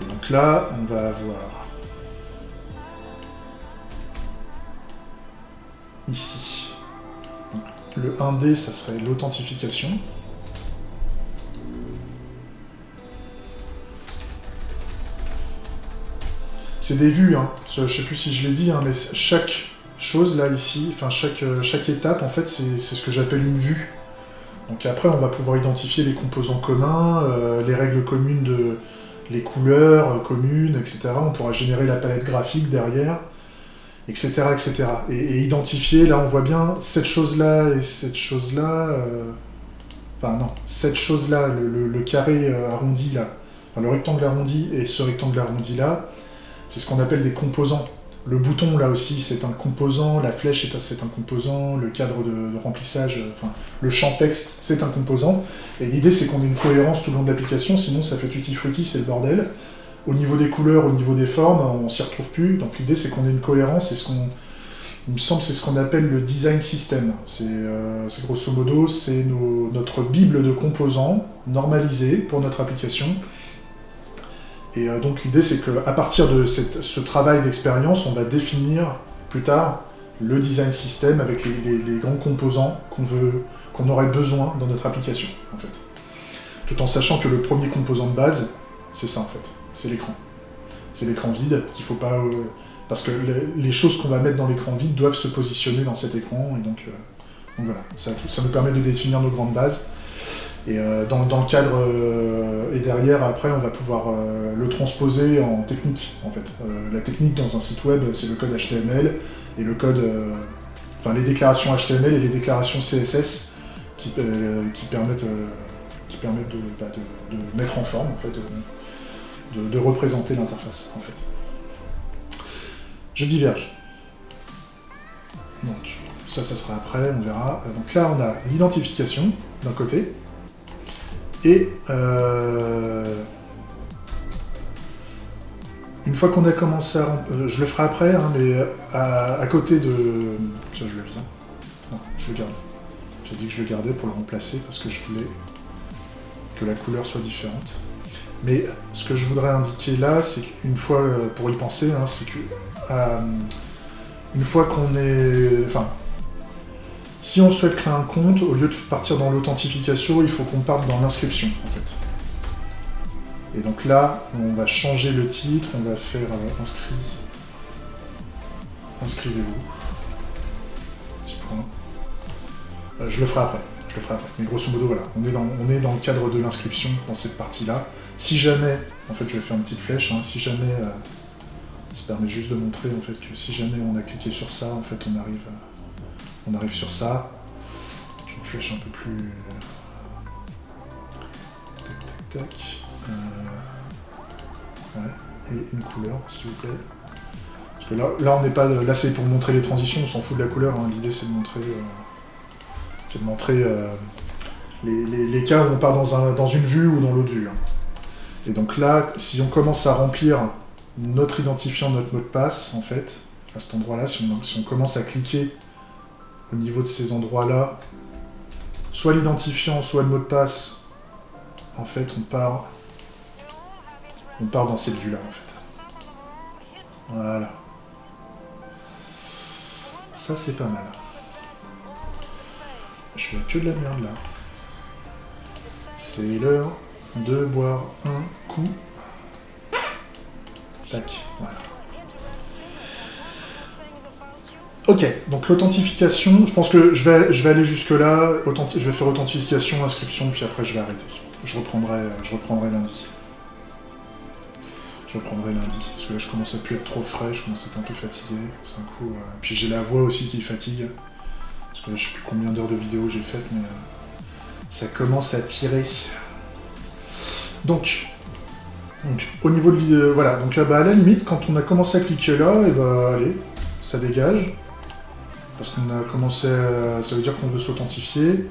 Et donc là, on va avoir ici. Donc, le 1D, ça serait l'authentification. C'est des vues, hein. Je sais plus si je l'ai dit, hein, mais chaque chose là ici, enfin chaque étape en fait c'est ce que j'appelle une vue. Donc après on va pouvoir identifier les composants communs, les règles communes les couleurs communes, etc. On pourra générer la palette graphique derrière, etc. etc. Et identifier, là on voit bien cette chose-là et cette chose-là, enfin non, cette chose-là, le carré arrondi là, enfin, le rectangle arrondi et ce rectangle arrondi là, c'est ce qu'on appelle des composants. Le bouton là aussi c'est un composant, la flèche c'est un composant, le cadre de remplissage, enfin le champ texte c'est un composant, et l'idée c'est qu'on ait une cohérence tout le long de l'application, sinon ça fait tutti frutti, c'est le bordel. Au niveau des couleurs, au niveau des formes, on s'y retrouve plus, donc l'idée c'est qu'on ait une cohérence, et il me semble c'est ce qu'on appelle le design system. C'est grosso modo, c'est notre bible de composants normalisée pour notre application. Et donc l'idée c'est qu'à partir de ce travail d'expérience, on va définir plus tard le design system avec les grands composants qu'on aurait besoin dans notre application, en fait. Tout en sachant que le premier composant de base, c'est ça en fait, c'est l'écran. C'est l'écran vide qu'il faut pas... parce que les choses qu'on va mettre dans l'écran vide doivent se positionner dans cet écran, et donc voilà, ça nous permet de définir nos grandes bases. Et dans le cadre, et derrière, après, on va pouvoir le transposer en technique, en fait. La technique dans un site web, c'est le code HTML, et le code... enfin, les déclarations HTML et les déclarations CSS qui permettent de mettre en forme, en fait, de représenter l'interface, en fait. Je diverge. Donc, ça sera après, on verra. Donc là, on a l'identification, d'un côté, et une fois qu'on a commencé à... je le ferai après, hein, mais à côté de... Ça, je le viens. Non, je le garde. J'ai dit que je le gardais pour le remplacer, parce que je voulais que la couleur soit différente. Mais ce que je voudrais indiquer là, c'est qu'une fois, pour y penser, hein, c'est que... une fois qu'on est... Enfin... Si on souhaite créer un compte, au lieu de partir dans l'authentification, il faut qu'on parte dans l'inscription, en fait. Et donc là, on va changer le titre, on va faire inscrit. Inscrivez-vous. Petit point. Je le ferai après. Mais grosso modo, voilà, on est dans le cadre de l'inscription dans cette partie-là. Si jamais, en fait, je vais faire une petite flèche, hein, si jamais, ça permet juste de montrer en fait que si jamais on a cliqué sur ça, en fait, on arrive sur ça, avec une flèche un peu plus... Tac, tac, tac. Ouais. Et une couleur, s'il vous plaît. Parce que là on n'est pas... Là, c'est pour montrer les transitions, on s'en fout de la couleur, hein. L'idée, c'est de montrer... les cas où on part dans une vue ou dans l'autre vue. Hein. Et donc là, si on commence à remplir notre identifiant, notre mot de passe, en fait, à cet endroit-là, si on commence à cliquer au niveau de ces endroits-là, soit l'identifiant, soit le mot de passe, en fait, on part dans cette vue-là, en fait. Voilà. Ça, c'est pas mal. Je vois que de la merde, là. C'est l'heure de boire un coup. Tac, voilà. Ok, donc l'authentification, je pense que je vais aller jusque-là, je vais faire authentification, inscription, puis après je vais arrêter. Je reprendrai lundi. Parce que là je commence à plus être trop frais, je commence à être un peu fatigué, c'est un coup... Puis j'ai la voix aussi qui fatigue, parce que là je sais plus combien d'heures de vidéos j'ai faites, mais ça commence à tirer. Donc au niveau de... voilà, donc à la limite, quand on a commencé à cliquer là, et bah allez, ça dégage. Parce qu'on a commencé à... Ça veut dire qu'on veut s'authentifier.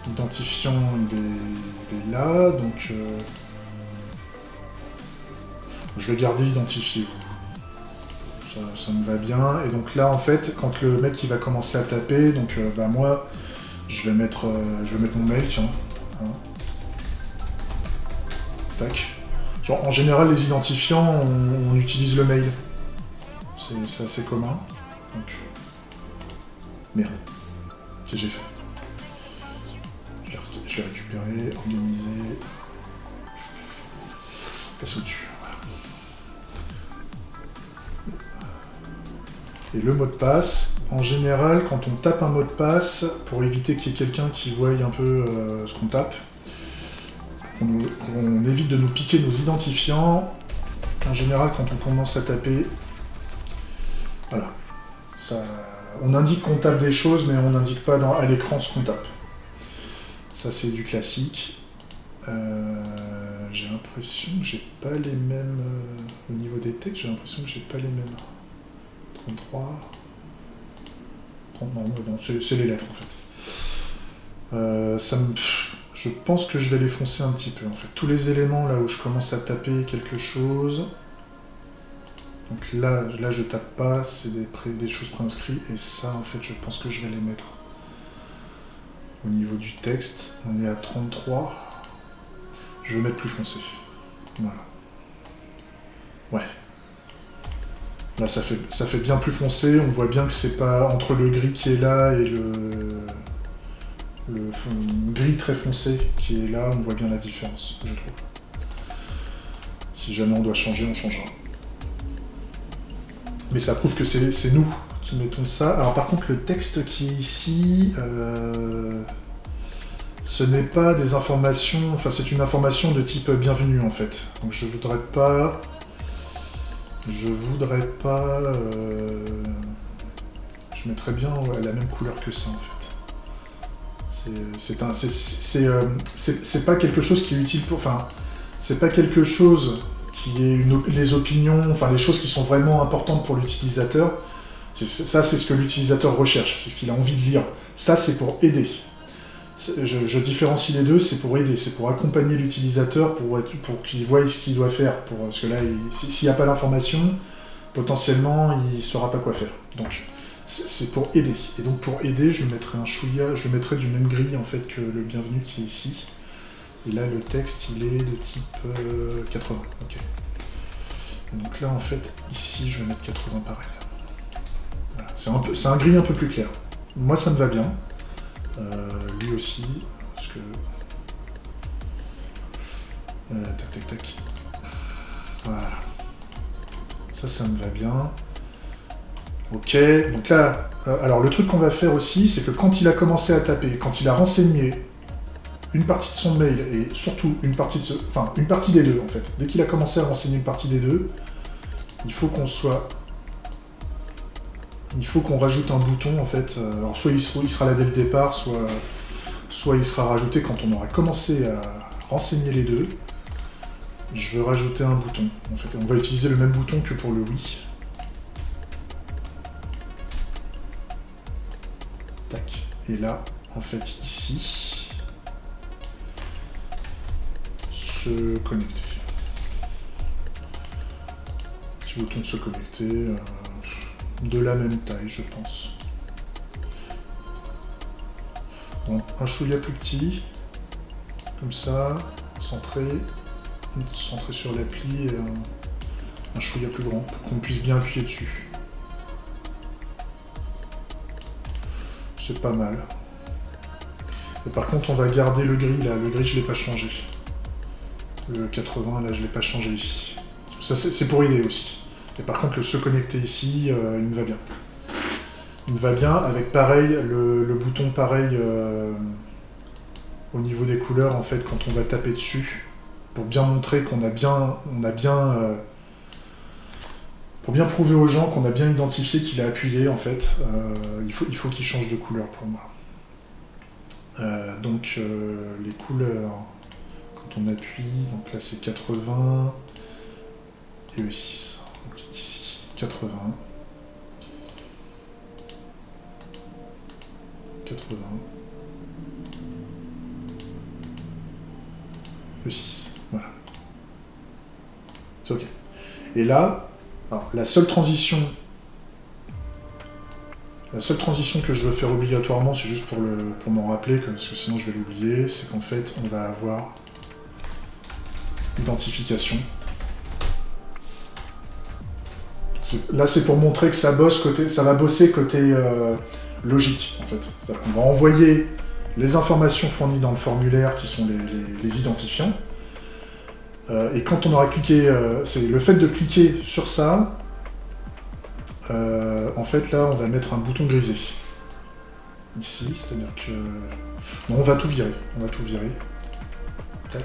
L'identifiant, il est là, donc... je vais garder identifié. Ça me va bien. Et donc là, en fait, quand le mec il va commencer à taper, donc bah moi, je vais mettre mon mail, tiens. Hein. Tac. Genre, en général, les identifiants, on utilise le mail. c'est assez commun. Donc, merde. Qu'est-ce que j'ai fait? Je l'ai récupéré, organisé. Passe au-dessus. Voilà. Et le mot de passe, en général, quand on tape un mot de passe, pour éviter qu'il y ait quelqu'un qui voie un peu ce qu'on tape, on évite de nous piquer nos identifiants. En général, quand on commence à taper, voilà, on indique qu'on tape des choses, mais on n'indique pas à l'écran ce qu'on tape. Ça, c'est du classique. J'ai l'impression que j'ai pas les mêmes... au niveau des textes, j'ai l'impression que j'ai pas les mêmes. 33... 30, non, c'est les lettres, en fait. Je pense que je vais les foncer un petit peu, en fait. Tous les éléments, là où je commence à taper quelque chose... Donc là je tape pas, c'est des choses préinscrites, et ça, en fait, je pense que je vais les mettre. Au niveau du texte, on est à 33. Je vais mettre plus foncé. Voilà. Ouais. Là, ça fait bien plus foncé. On voit bien que c'est pas entre le gris qui est là et le gris très foncé qui est là. On voit bien la différence, je trouve. Si jamais on doit changer, on changera. Mais ça prouve que c'est nous qui mettons ça. Alors par contre, le texte qui est ici, ce n'est pas des informations... Enfin, c'est une information de type bienvenue, en fait. Donc je voudrais pas... Je mettrais bien la même couleur que ça, en fait. C'est pas quelque chose qui est utile pour... Enfin, c'est pas quelque chose... qui est les opinions, enfin les choses qui sont vraiment importantes pour l'utilisateur, ça c'est ce que l'utilisateur recherche, c'est ce qu'il a envie de lire. Ça c'est pour aider. Je différencie les deux, c'est pour aider, c'est pour accompagner l'utilisateur, pour qu'il voie ce qu'il doit faire. Parce que là, s'il n'y a pas l'information, potentiellement il ne saura pas quoi faire. Donc c'est pour aider. Et donc pour aider, je mettrai un chouïa, je le mettrai du même gris en fait que le bienvenu qui est ici. Et là, le texte, il est de type 80. Ok. Et donc là, en fait, ici, je vais mettre 80 pareil. Voilà. C'est un gris un peu plus clair. Moi, ça me va bien. Lui aussi, parce que... tac. Voilà. Ça me va bien. Ok. Donc là, alors le truc qu'on va faire aussi, c'est que quand il a commencé à taper, quand il a renseigné une partie de son mail, et surtout une partie des deux, en fait. Dès qu'il a commencé à renseigner une partie des deux, il faut qu'on rajoute un bouton, en fait. Alors, soit il sera là dès le départ, soit il sera rajouté quand on aura commencé à renseigner les deux. Je veux rajouter un bouton. En fait, on va utiliser le même bouton que pour le oui. Tac. Et là, en fait, ici... se connecter. Petit bouton de se connecter, de la même taille, je pense. Bon, un chouïa plus petit, comme ça, centré sur l'appli, et un chouïa plus grand, pour qu'on puisse bien appuyer dessus. C'est pas mal. Et par contre, on va garder le gris, là. Le gris, je l'ai pas changé. Le 80, là, je l'ai pas changé ici. Ça, c'est pour aider aussi. Et par contre, le se connecter ici, il me va bien. Il me va bien avec, pareil, le bouton pareil au niveau des couleurs, en fait, quand on va taper dessus, pour bien montrer qu'on a bien... pour bien prouver aux gens qu'on a bien identifié qu'il a appuyé, en fait, il faut qu'il change de couleur pour moi. Donc, les couleurs... on appuie, donc là c'est 80 et E6, donc ici 80, 80, E6, voilà. C'est ok. Et là, alors, la seule transition que je veux faire obligatoirement, c'est juste pour m'en rappeler, parce que sinon je vais l'oublier, c'est qu'en fait on va avoir identification. Là, c'est pour montrer que ça va bosser côté logique, en fait. C'est-à-dire qu'on va envoyer les informations fournies dans le formulaire, qui sont les identifiants, et quand on aura cliqué, c'est le fait de cliquer sur ça, en fait, là, on va mettre un bouton grisé. Ici, c'est-à-dire que... Non, on va tout virer. Tac.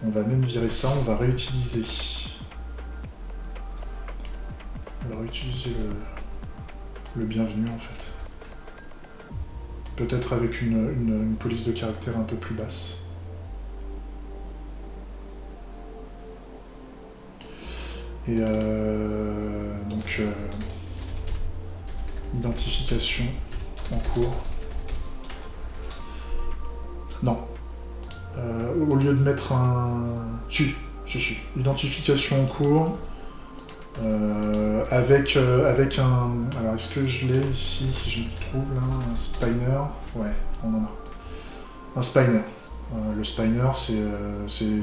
On va même virer ça, on va réutiliser. On va réutiliser le bienvenu, en fait. Peut-être avec une police de caractère un peu plus basse. Et donc, identification en cours. Non. Au lieu de mettre un... Si. Identification en cours. Avec un... Alors, est-ce que je l'ai ici, si je le trouve, là, un spiner? Ouais, on en a. Un spiner. Le spiner, c'est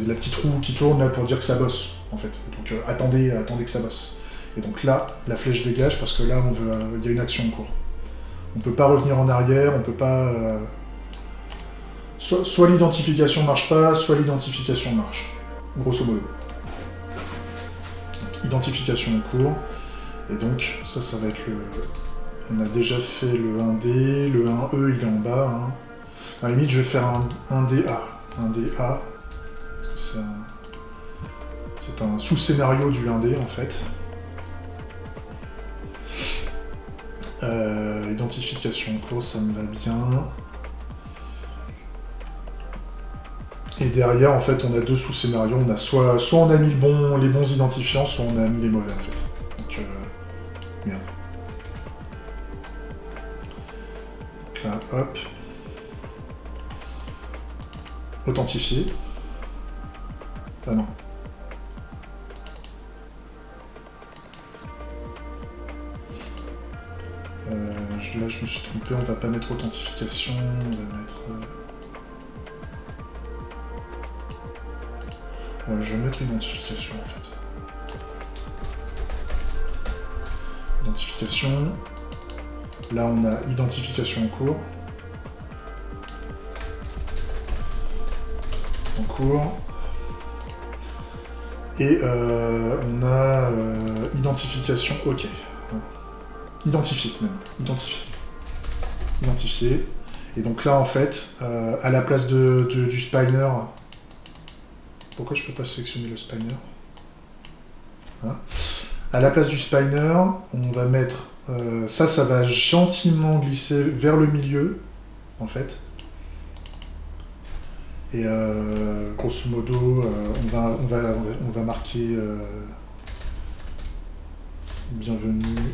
la petite roue qui tourne là pour dire que ça bosse, en fait. Donc, attendez que ça bosse. Et donc là, la flèche dégage, parce que là, il y a une action en cours. On peut pas revenir en arrière, on peut pas... Soit l'identification marche pas, soit l'identification marche. Grosso modo. Donc, identification en cours. Et donc, ça va être le... On a déjà fait le 1D, le 1E, il est en bas. Hein. À la limite, je vais faire un DA. Un DA. Parce que c'est un sous-scénario du 1D, en fait. Identification en cours, ça me va bien. Et derrière, en fait, on a deux sous-scénarios. On a soit on a mis les bons identifiants, soit on a mis les mauvais, en fait. Donc, merde. Donc là, hop. Authentifier. Ah non. Là, je me suis trompé, on va pas mettre authentification, on va mettre... Ouais, je vais mettre identification, en fait. Identification. Là, on a identification en cours. Et on a identification OK. Identifié, même. Identifié. Et donc là, en fait, à la place du spiner... Pourquoi je peux pas sélectionner le spiner? Voilà. À la place du spiner, on va mettre... ça va gentiment glisser vers le milieu, en fait. Et grosso modo, on va marquer bienvenue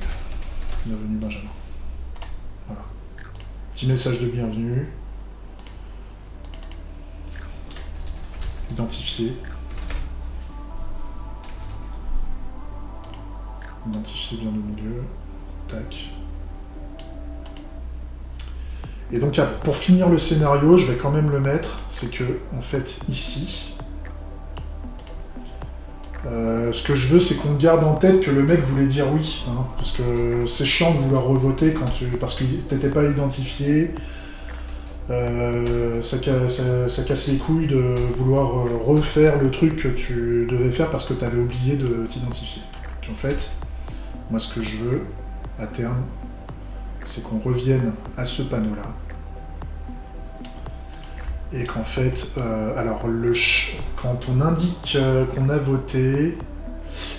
Benjamin. Voilà. Petit message de bienvenue. Identifier. Identifier bien le milieu. Tac. Et donc pour finir le scénario, je vais quand même le mettre, c'est que, en fait, ici, ce que je veux, c'est qu'on garde en tête que le mec voulait dire oui, hein, parce que c'est chiant de vouloir revoter parce que t'étais pas identifié, ça casse les couilles de vouloir refaire le truc que tu devais faire parce que t'avais oublié de t'identifier. En fait, moi ce que je veux, à terme, c'est qu'on revienne à ce panneau-là. Et qu'en fait, alors quand on indique qu'on a voté,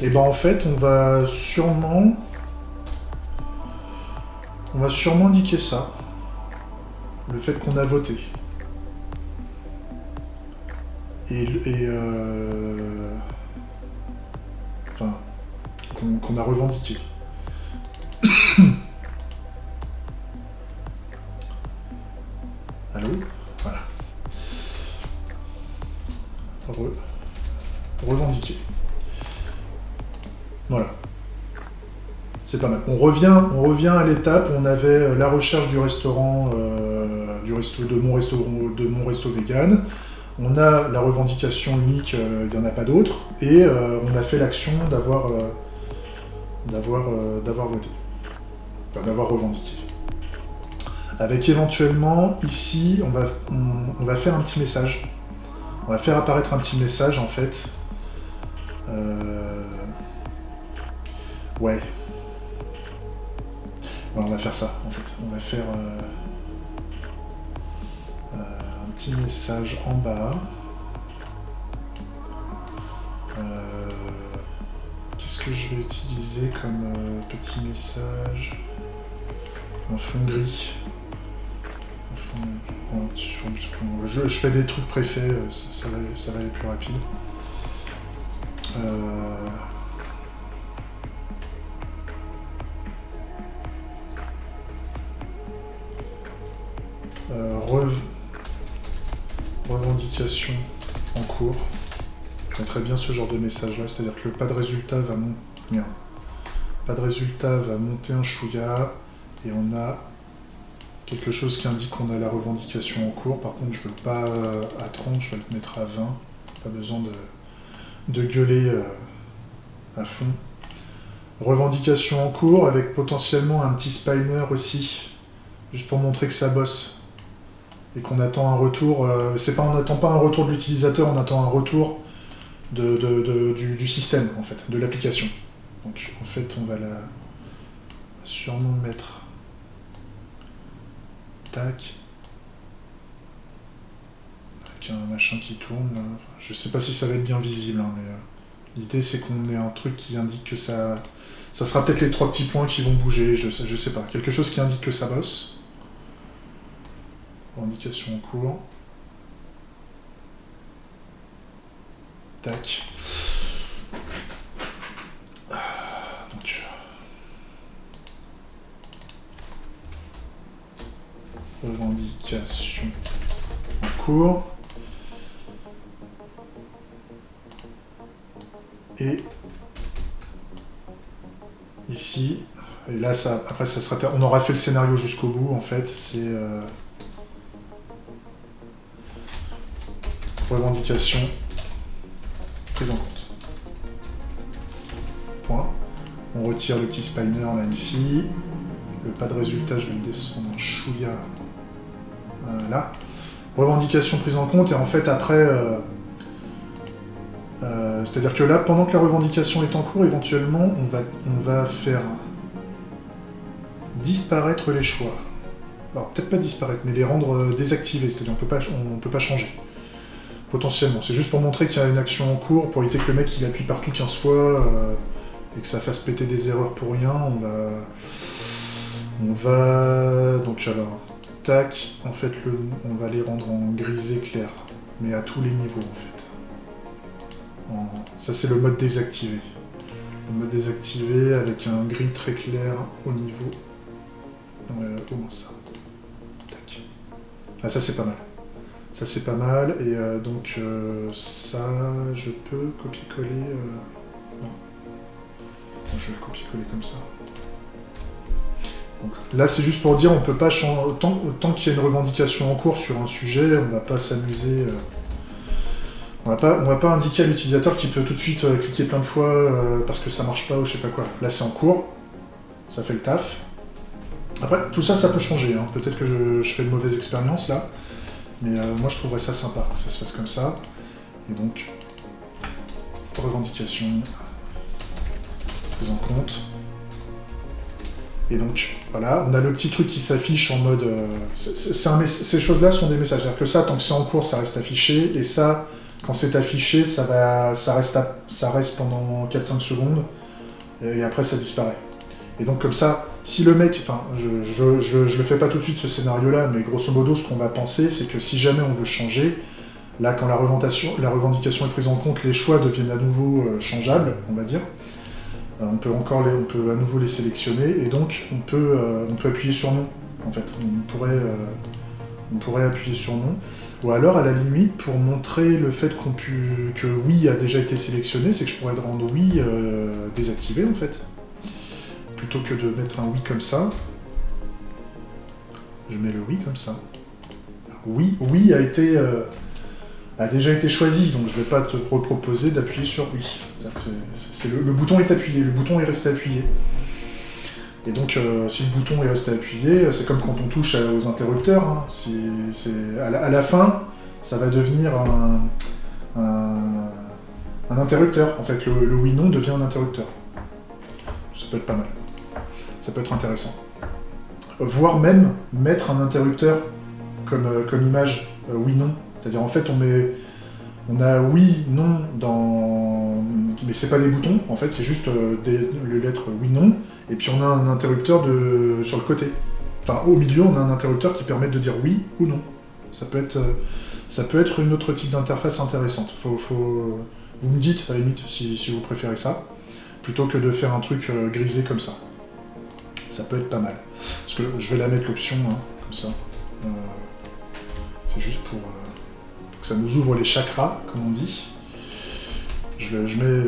et ben en fait, on va sûrement indiquer ça, le fait qu'on a voté. Enfin, qu'on a revendiqué. Allô? Voilà. Revendiquer. Voilà. C'est pas mal. On revient à l'étape où on avait la recherche du restaurant, de mon resto vegan. On a la revendication unique, il n'y en a pas d'autre, et on a fait l'action d'avoir voté, enfin, d'avoir revendiqué. Avec éventuellement, ici, on va faire un petit message. On va faire apparaître un petit message, en fait. Ouais. On va faire ça, en fait. On va faire un petit message en bas. Qu'est-ce que je vais utiliser comme petit message? Un fond gris. Je fais des trucs préfaits, ça va aller plus rapide. Revendication en cours. Je mettrais bien ce genre de message là, c'est-à-dire que le pas de résultat va monter. Pas de résultat va monter un chouïa et on a quelque chose qui indique qu'on a la revendication en cours. Par contre, je veux pas à 30, je vais le mettre à 20. Pas besoin de gueuler à fond. Revendication en cours avec potentiellement un petit spiner aussi, juste pour montrer que ça bosse. Et qu'on attend un retour, on n'attend pas un retour de l'utilisateur, on attend un retour du système, en fait, de l'application. Donc, en fait, on va la sûrement mettre... Tac. Avec un machin qui tourne, là. Je sais pas si ça va être bien visible, hein, mais l'idée, c'est qu'on ait un truc qui indique que ça... Ça sera peut-être les 3 petits points qui vont bouger, je sais pas. Quelque chose qui indique que ça bosse. Indication en cours. Tac. Donc. Revendication en cours. Et ici, et là, ça, après, ça sera, on aura fait le scénario jusqu'au bout, en fait. C'est revendication prise en compte. Point. On retire le petit spiner là ici. Le pas de résultat, je vais le descendre en chouïa. Là. Revendication prise en compte, et en fait après... c'est-à-dire que là, pendant que la revendication est en cours, éventuellement, on va faire disparaître les choix. Alors, peut-être pas disparaître, mais les rendre désactivés, c'est-à-dire on peut pas changer. Potentiellement. C'est juste pour montrer qu'il y a une action en cours, pour éviter que le mec il appuie partout 15 fois, et que ça fasse péter des erreurs pour rien. On va... Donc alors, tac, en fait, on va les rendre en grisé clair, mais à tous les niveaux, en fait. Ça, c'est le mode désactivé. Le mode désactivé avec un gris très clair au niveau. Au moins ça. Tac. Ah, ça, c'est pas mal. Ça, c'est pas mal. Et donc, ça, je peux copier-coller... Non. Je vais le copier-coller comme ça. Donc, là, c'est juste pour dire, on peut pas changer... Tant qu'il y a une revendication en cours sur un sujet, on va pas s'amuser... On va pas indiquer à l'utilisateur qu'il peut tout de suite cliquer plein de fois parce que ça marche pas ou je sais pas quoi. Là, c'est en cours, ça fait le taf. Après, tout ça, ça peut changer. Hein. Peut-être que je fais de mauvaises expériences là, mais moi, je trouverais ça sympa que ça se fasse comme ça. Et donc, revendication, prise en compte. Et donc, voilà, on a le petit truc qui s'affiche en mode... ces choses-là sont des messages. C'est-à-dire que ça, tant que c'est en cours, ça reste affiché, et ça... Quand c'est affiché, ça reste pendant 4-5 secondes, et après ça disparaît. Et donc comme ça, si le mec... Enfin, je le fais pas tout de suite ce scénario-là, mais grosso modo, ce qu'on va penser, c'est que si jamais on veut changer, là, quand la revendication est prise en compte, les choix deviennent à nouveau changeables, on va dire. On peut à nouveau les sélectionner, et donc on peut appuyer sur non, en fait. On pourrait appuyer sur non. Ou alors, à la limite, pour montrer le fait que oui a déjà été sélectionné, c'est que je pourrais rendre oui désactivé, en fait. Plutôt que de mettre un oui comme ça, je mets le oui comme ça. Oui a a déjà été choisi, donc je vais pas te reproposer d'appuyer sur oui. Le bouton est appuyé, le bouton est resté appuyé. Et donc, si le bouton est resté appuyé, c'est comme quand on touche aux interrupteurs. Hein. À la fin, ça va devenir un interrupteur. En fait, le oui-non devient un interrupteur. Ça peut être pas mal. Ça peut être intéressant. Voire même mettre un interrupteur comme image oui-non. C'est-à-dire, en fait, on a oui, non dans... Mais c'est pas des boutons, en fait, c'est juste les lettres oui, non, et puis on a un interrupteur sur le côté. Enfin, au milieu, on a un interrupteur qui permet de dire oui ou non. Ça peut être une autre type d'interface intéressante. Vous me dites, à la limite, si vous préférez ça, plutôt que de faire un truc grisé comme ça. Ça peut être pas mal. Parce que je vais la mettre l'option, hein, comme ça. C'est juste pour que ça nous ouvre les chakras, comme on dit.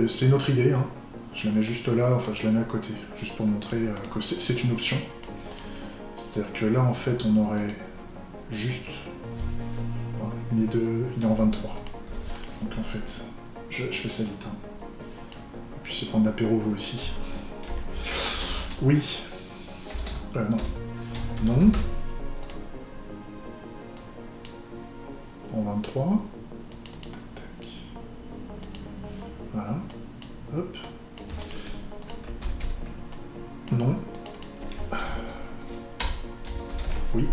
C'est une autre idée, hein. Je la mets juste là, enfin je la mets à côté, juste pour montrer que c'est une option. C'est-à-dire que là, en fait, on aurait juste... Voilà, il est en 23. Donc en fait, je fais ça vite. Hein. Et puis c'est prendre l'apéro, vous aussi. Oui. Non. Non. En 23. Tac. Voilà. Hop. Non. Oui.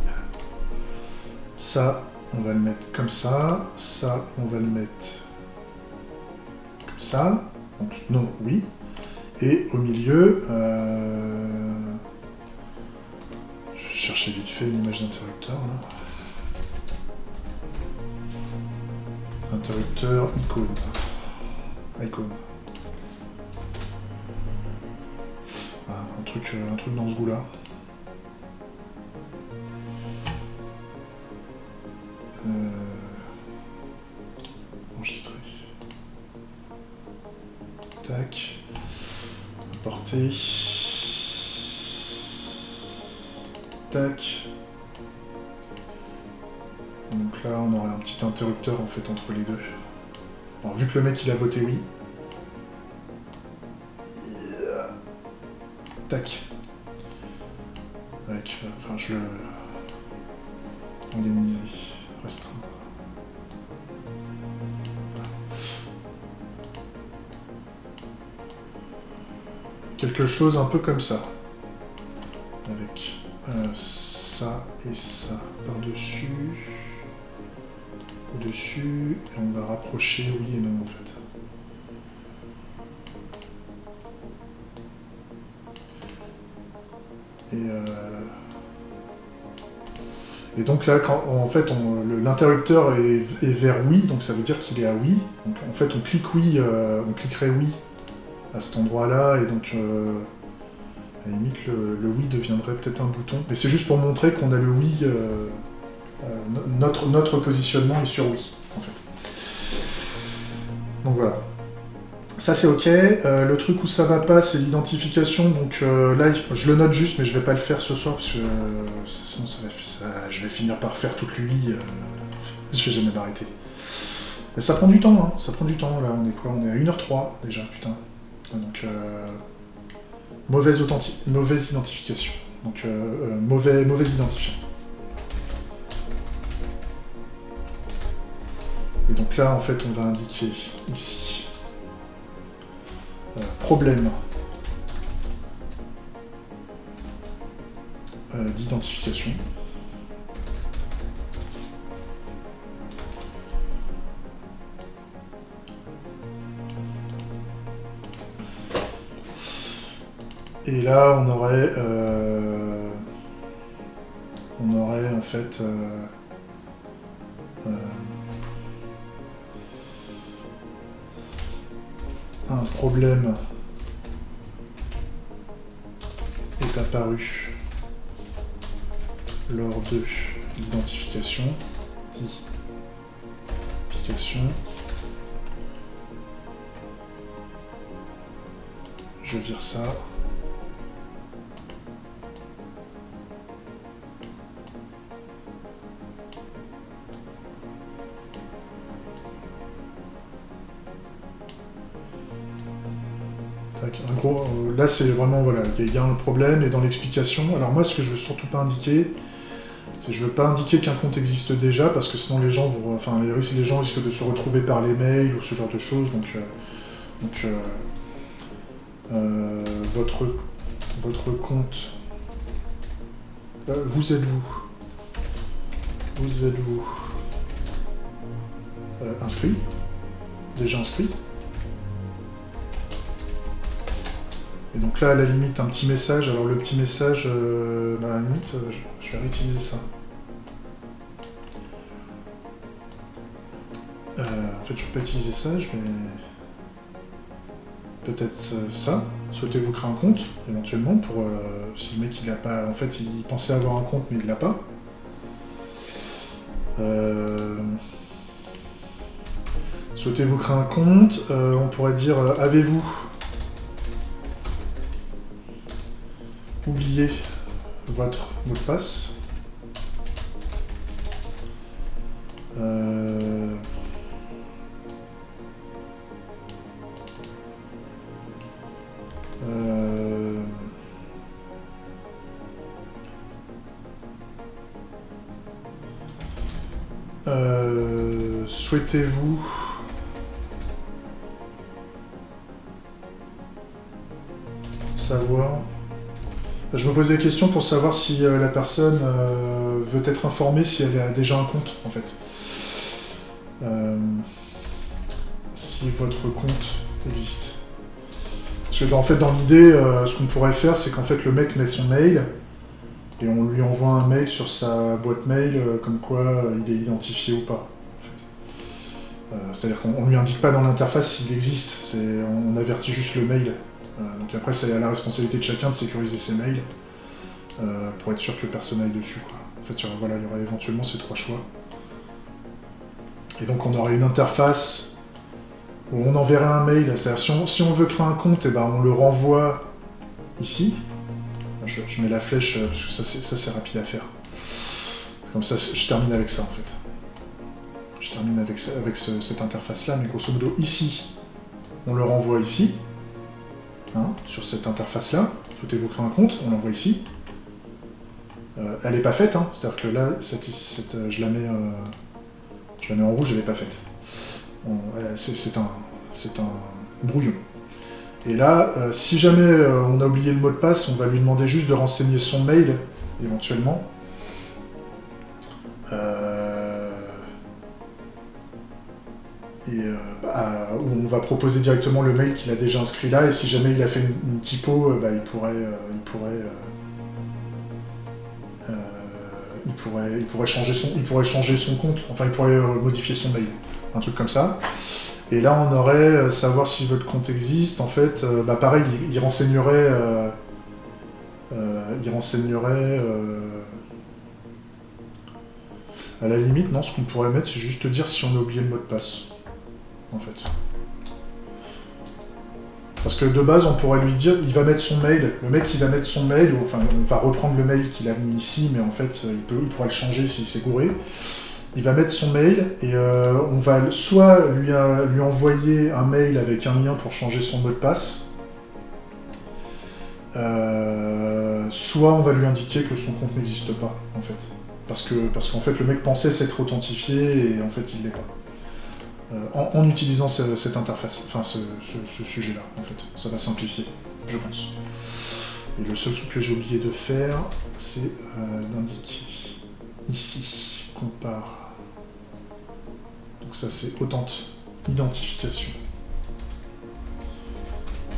Ça, on va le mettre comme ça. Ça, on va le mettre comme ça. Donc, non, oui. Et au milieu, je vais chercher vite fait une image d'interrupteur. Interrupteur, icône. Icône. Ah, un truc dans ce goût-là. Enregistrer. Tac. Importer. Tac. Donc là, on aurait un petit interrupteur en fait entre les deux. Alors, vu que le mec il a voté oui. Tac. Avec, enfin, je le organiser, restreindre. Quelque chose un peu comme ça. Avec ça et ça par-dessus. Au-dessus, et on va rapprocher oui et non en fait. Et donc là, quand en fait l'interrupteur est vers oui, donc ça veut dire qu'il est à oui. Donc en fait on clique oui, on cliquerait oui à cet endroit-là, et donc à la limite le oui deviendrait peut-être un bouton. Mais c'est juste pour montrer qu'on a le oui, notre positionnement est sur oui, en fait. Donc voilà. Ça c'est ok. Le truc où ça va pas, c'est l'identification. Donc là, je le note juste, mais je vais pas le faire ce soir parce que sinon je vais finir par faire toute l'UI. Je vais jamais m'arrêter. Mais ça prend du temps, hein. Ça prend du temps. Là, on est quoi? On est à 1h03 déjà, putain. Donc mauvaise identification. Donc mauvais identifiant. Et donc là, en fait, on va indiquer ici. Problème d'identification. Et là, on aurait en fait un problème est apparu lors de l'identification. Je vire ça. un gros, là, c'est vraiment, voilà, il y a un problème, et dans l'explication, alors moi, ce que je veux surtout pas indiquer, c'est que je veux pas indiquer qu'un compte existe déjà, parce que sinon les gens vont, enfin, les gens risquent de se retrouver par les mails, ou ce genre de choses, donc votre compte, vous êtes-vous inscrit, déjà inscrit. Et donc là, à la limite, un petit message. Alors le petit message, à la limite, je vais réutiliser ça. En fait, je ne vais pas utiliser ça, je vais... Peut-être ça. Souhaitez-vous créer un compte, éventuellement, pour... si le mec, il a pas... En fait, il pensait avoir un compte, mais il l'a pas. Souhaitez-vous créer un compte, on pourrait dire avez-vous oublié votre mot de passe. Souhaitez-vous savoir... Je me posais la question pour savoir si la personne veut être informée si elle a déjà un compte, en fait. Si votre compte existe. Parce que en fait, dans l'idée, ce qu'on pourrait faire, c'est qu'en fait, le mec met son mail, et on lui envoie un mail sur sa boîte mail, comme quoi il est identifié ou pas. C'est-à-dire qu'on ne lui indique pas dans l'interface s'il existe, on avertit juste le mail. Donc après, c'est à la responsabilité de chacun de sécuriser ses mails pour être sûr que personne n'aille dessus, quoi. En fait, voilà, il y aurait éventuellement ces trois choix. Et donc on aurait une interface où on enverrait un mail, c'est-à-dire si on veut créer un compte, et ben on le renvoie ici. Je mets la flèche, parce que ça c'est rapide à faire. Comme ça, je termine avec ça, en fait. Je termine avec cette interface-là, mais grosso modo, ici, on le renvoie ici, hein, sur cette interface-là. Souhaitez-vous créer un compte, on l'envoie ici. Elle n'est pas faite, hein, c'est-à-dire que là, je la mets en rouge, elle n'est pas faite. C'est un brouillon. Et là, si jamais on a oublié le mot de passe, on va lui demander juste de renseigner son mail, éventuellement. Où on va proposer directement le mail qu'il a déjà inscrit là, et si jamais il a fait une typo, il pourrait changer son compte, enfin il pourrait modifier son mail, un truc comme ça. Et là on aurait savoir si votre compte existe, en fait, pareil, il renseignerait à la limite, non, ce qu'on pourrait mettre, c'est juste dire si on a oublié le mot de passe, en fait. Parce que de base, on pourrait lui dire, il va mettre son mail, le mec il va mettre son mail, enfin on va reprendre le mail qu'il a mis ici, mais en fait il pourra le changer s'il s'est gouré. Il va mettre son mail, et on va soit lui envoyer un mail avec un lien pour changer son mot de passe, soit on va lui indiquer que son compte n'existe pas, en fait. Parce qu'en fait le mec pensait s'être authentifié, et en fait il l'est pas. En utilisant cette interface, enfin ce sujet-là, en fait. Ça va simplifier, je pense. Et le seul truc que j'ai oublié de faire, c'est d'indiquer ici, compare. Donc ça c'est identification.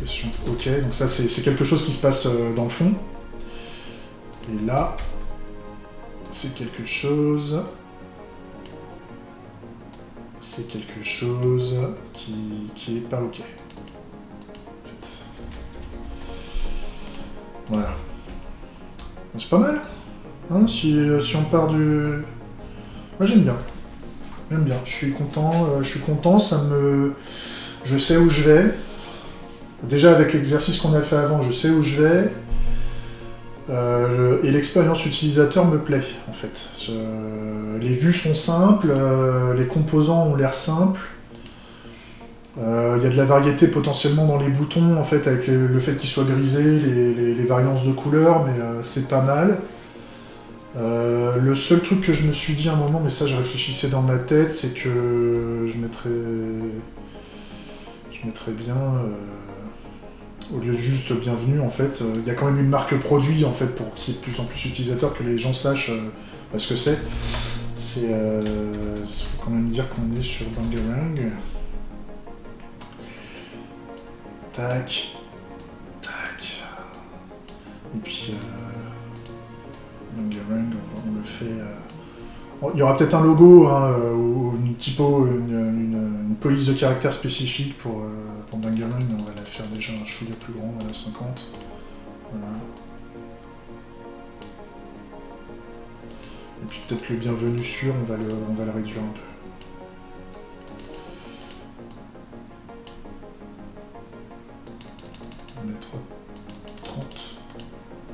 Question OK, donc ça c'est quelque chose qui se passe dans le fond. Et là, c'est quelque chose qui est pas OK. En fait. Voilà. C'est pas mal. Hein, si on part du... Moi j'aime bien. J'aime bien. Je suis content, je sais où je vais. Déjà avec l'exercice qu'on a fait avant, je sais où je vais. Et l'expérience utilisateur me plaît, en fait. Les vues sont simples, les composants ont l'air simples. Il y a de la variété potentiellement dans les boutons, en fait, avec le fait qu'ils soient grisés, les variances de couleurs, mais c'est pas mal. Le seul truc que je me suis dit à un moment, mais ça je réfléchissais dans ma tête, c'est que je mettrais bien, au lieu de juste bienvenue, en fait, il y a quand même une marque produit, en fait, pour qu'il y ait de plus en plus d'utilisateurs, que les gens sachent ce que c'est. Faut quand même dire qu'on est sur Bangarang. Tac. Tac. Et puis, Bangarang, on le fait... Il y aura peut-être un logo, hein, ou une typo, une police de caractère spécifique pour Bangarang, mais on va la faire déjà un chouïa plus grand, à la 50. Voilà. Et puis peut-être le bienvenu sûr, on va le réduire un peu. On va mettre 30.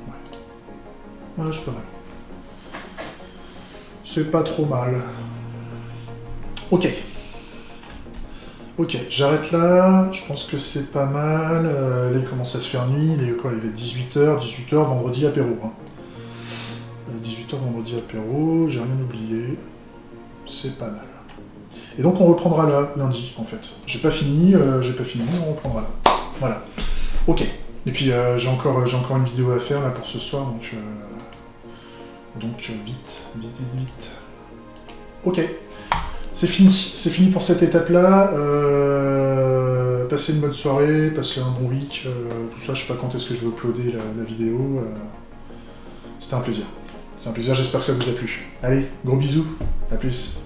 Ouais. Ouais, c'est pas mal. C'est pas trop mal. Ok. Ok, j'arrête là. Je pense que c'est pas mal. Là, il commence à se faire nuit. Il est quoi? Il est 18h. 18h, vendredi, apéro. Hein. 18h, vendredi, apéro. J'ai rien oublié. C'est pas mal. Et donc, on reprendra là, lundi, en fait. J'ai pas fini, on reprendra là. Voilà. Ok. Et puis, j'ai encore une vidéo à faire, là, pour ce soir, donc vite. Ok, c'est fini pour cette étape-là. Passez une bonne soirée, passez un bon week, tout ça, je sais pas quand est-ce que je vais uploader la vidéo. C'était un plaisir, j'espère que ça vous a plu. Allez, gros bisous, à plus.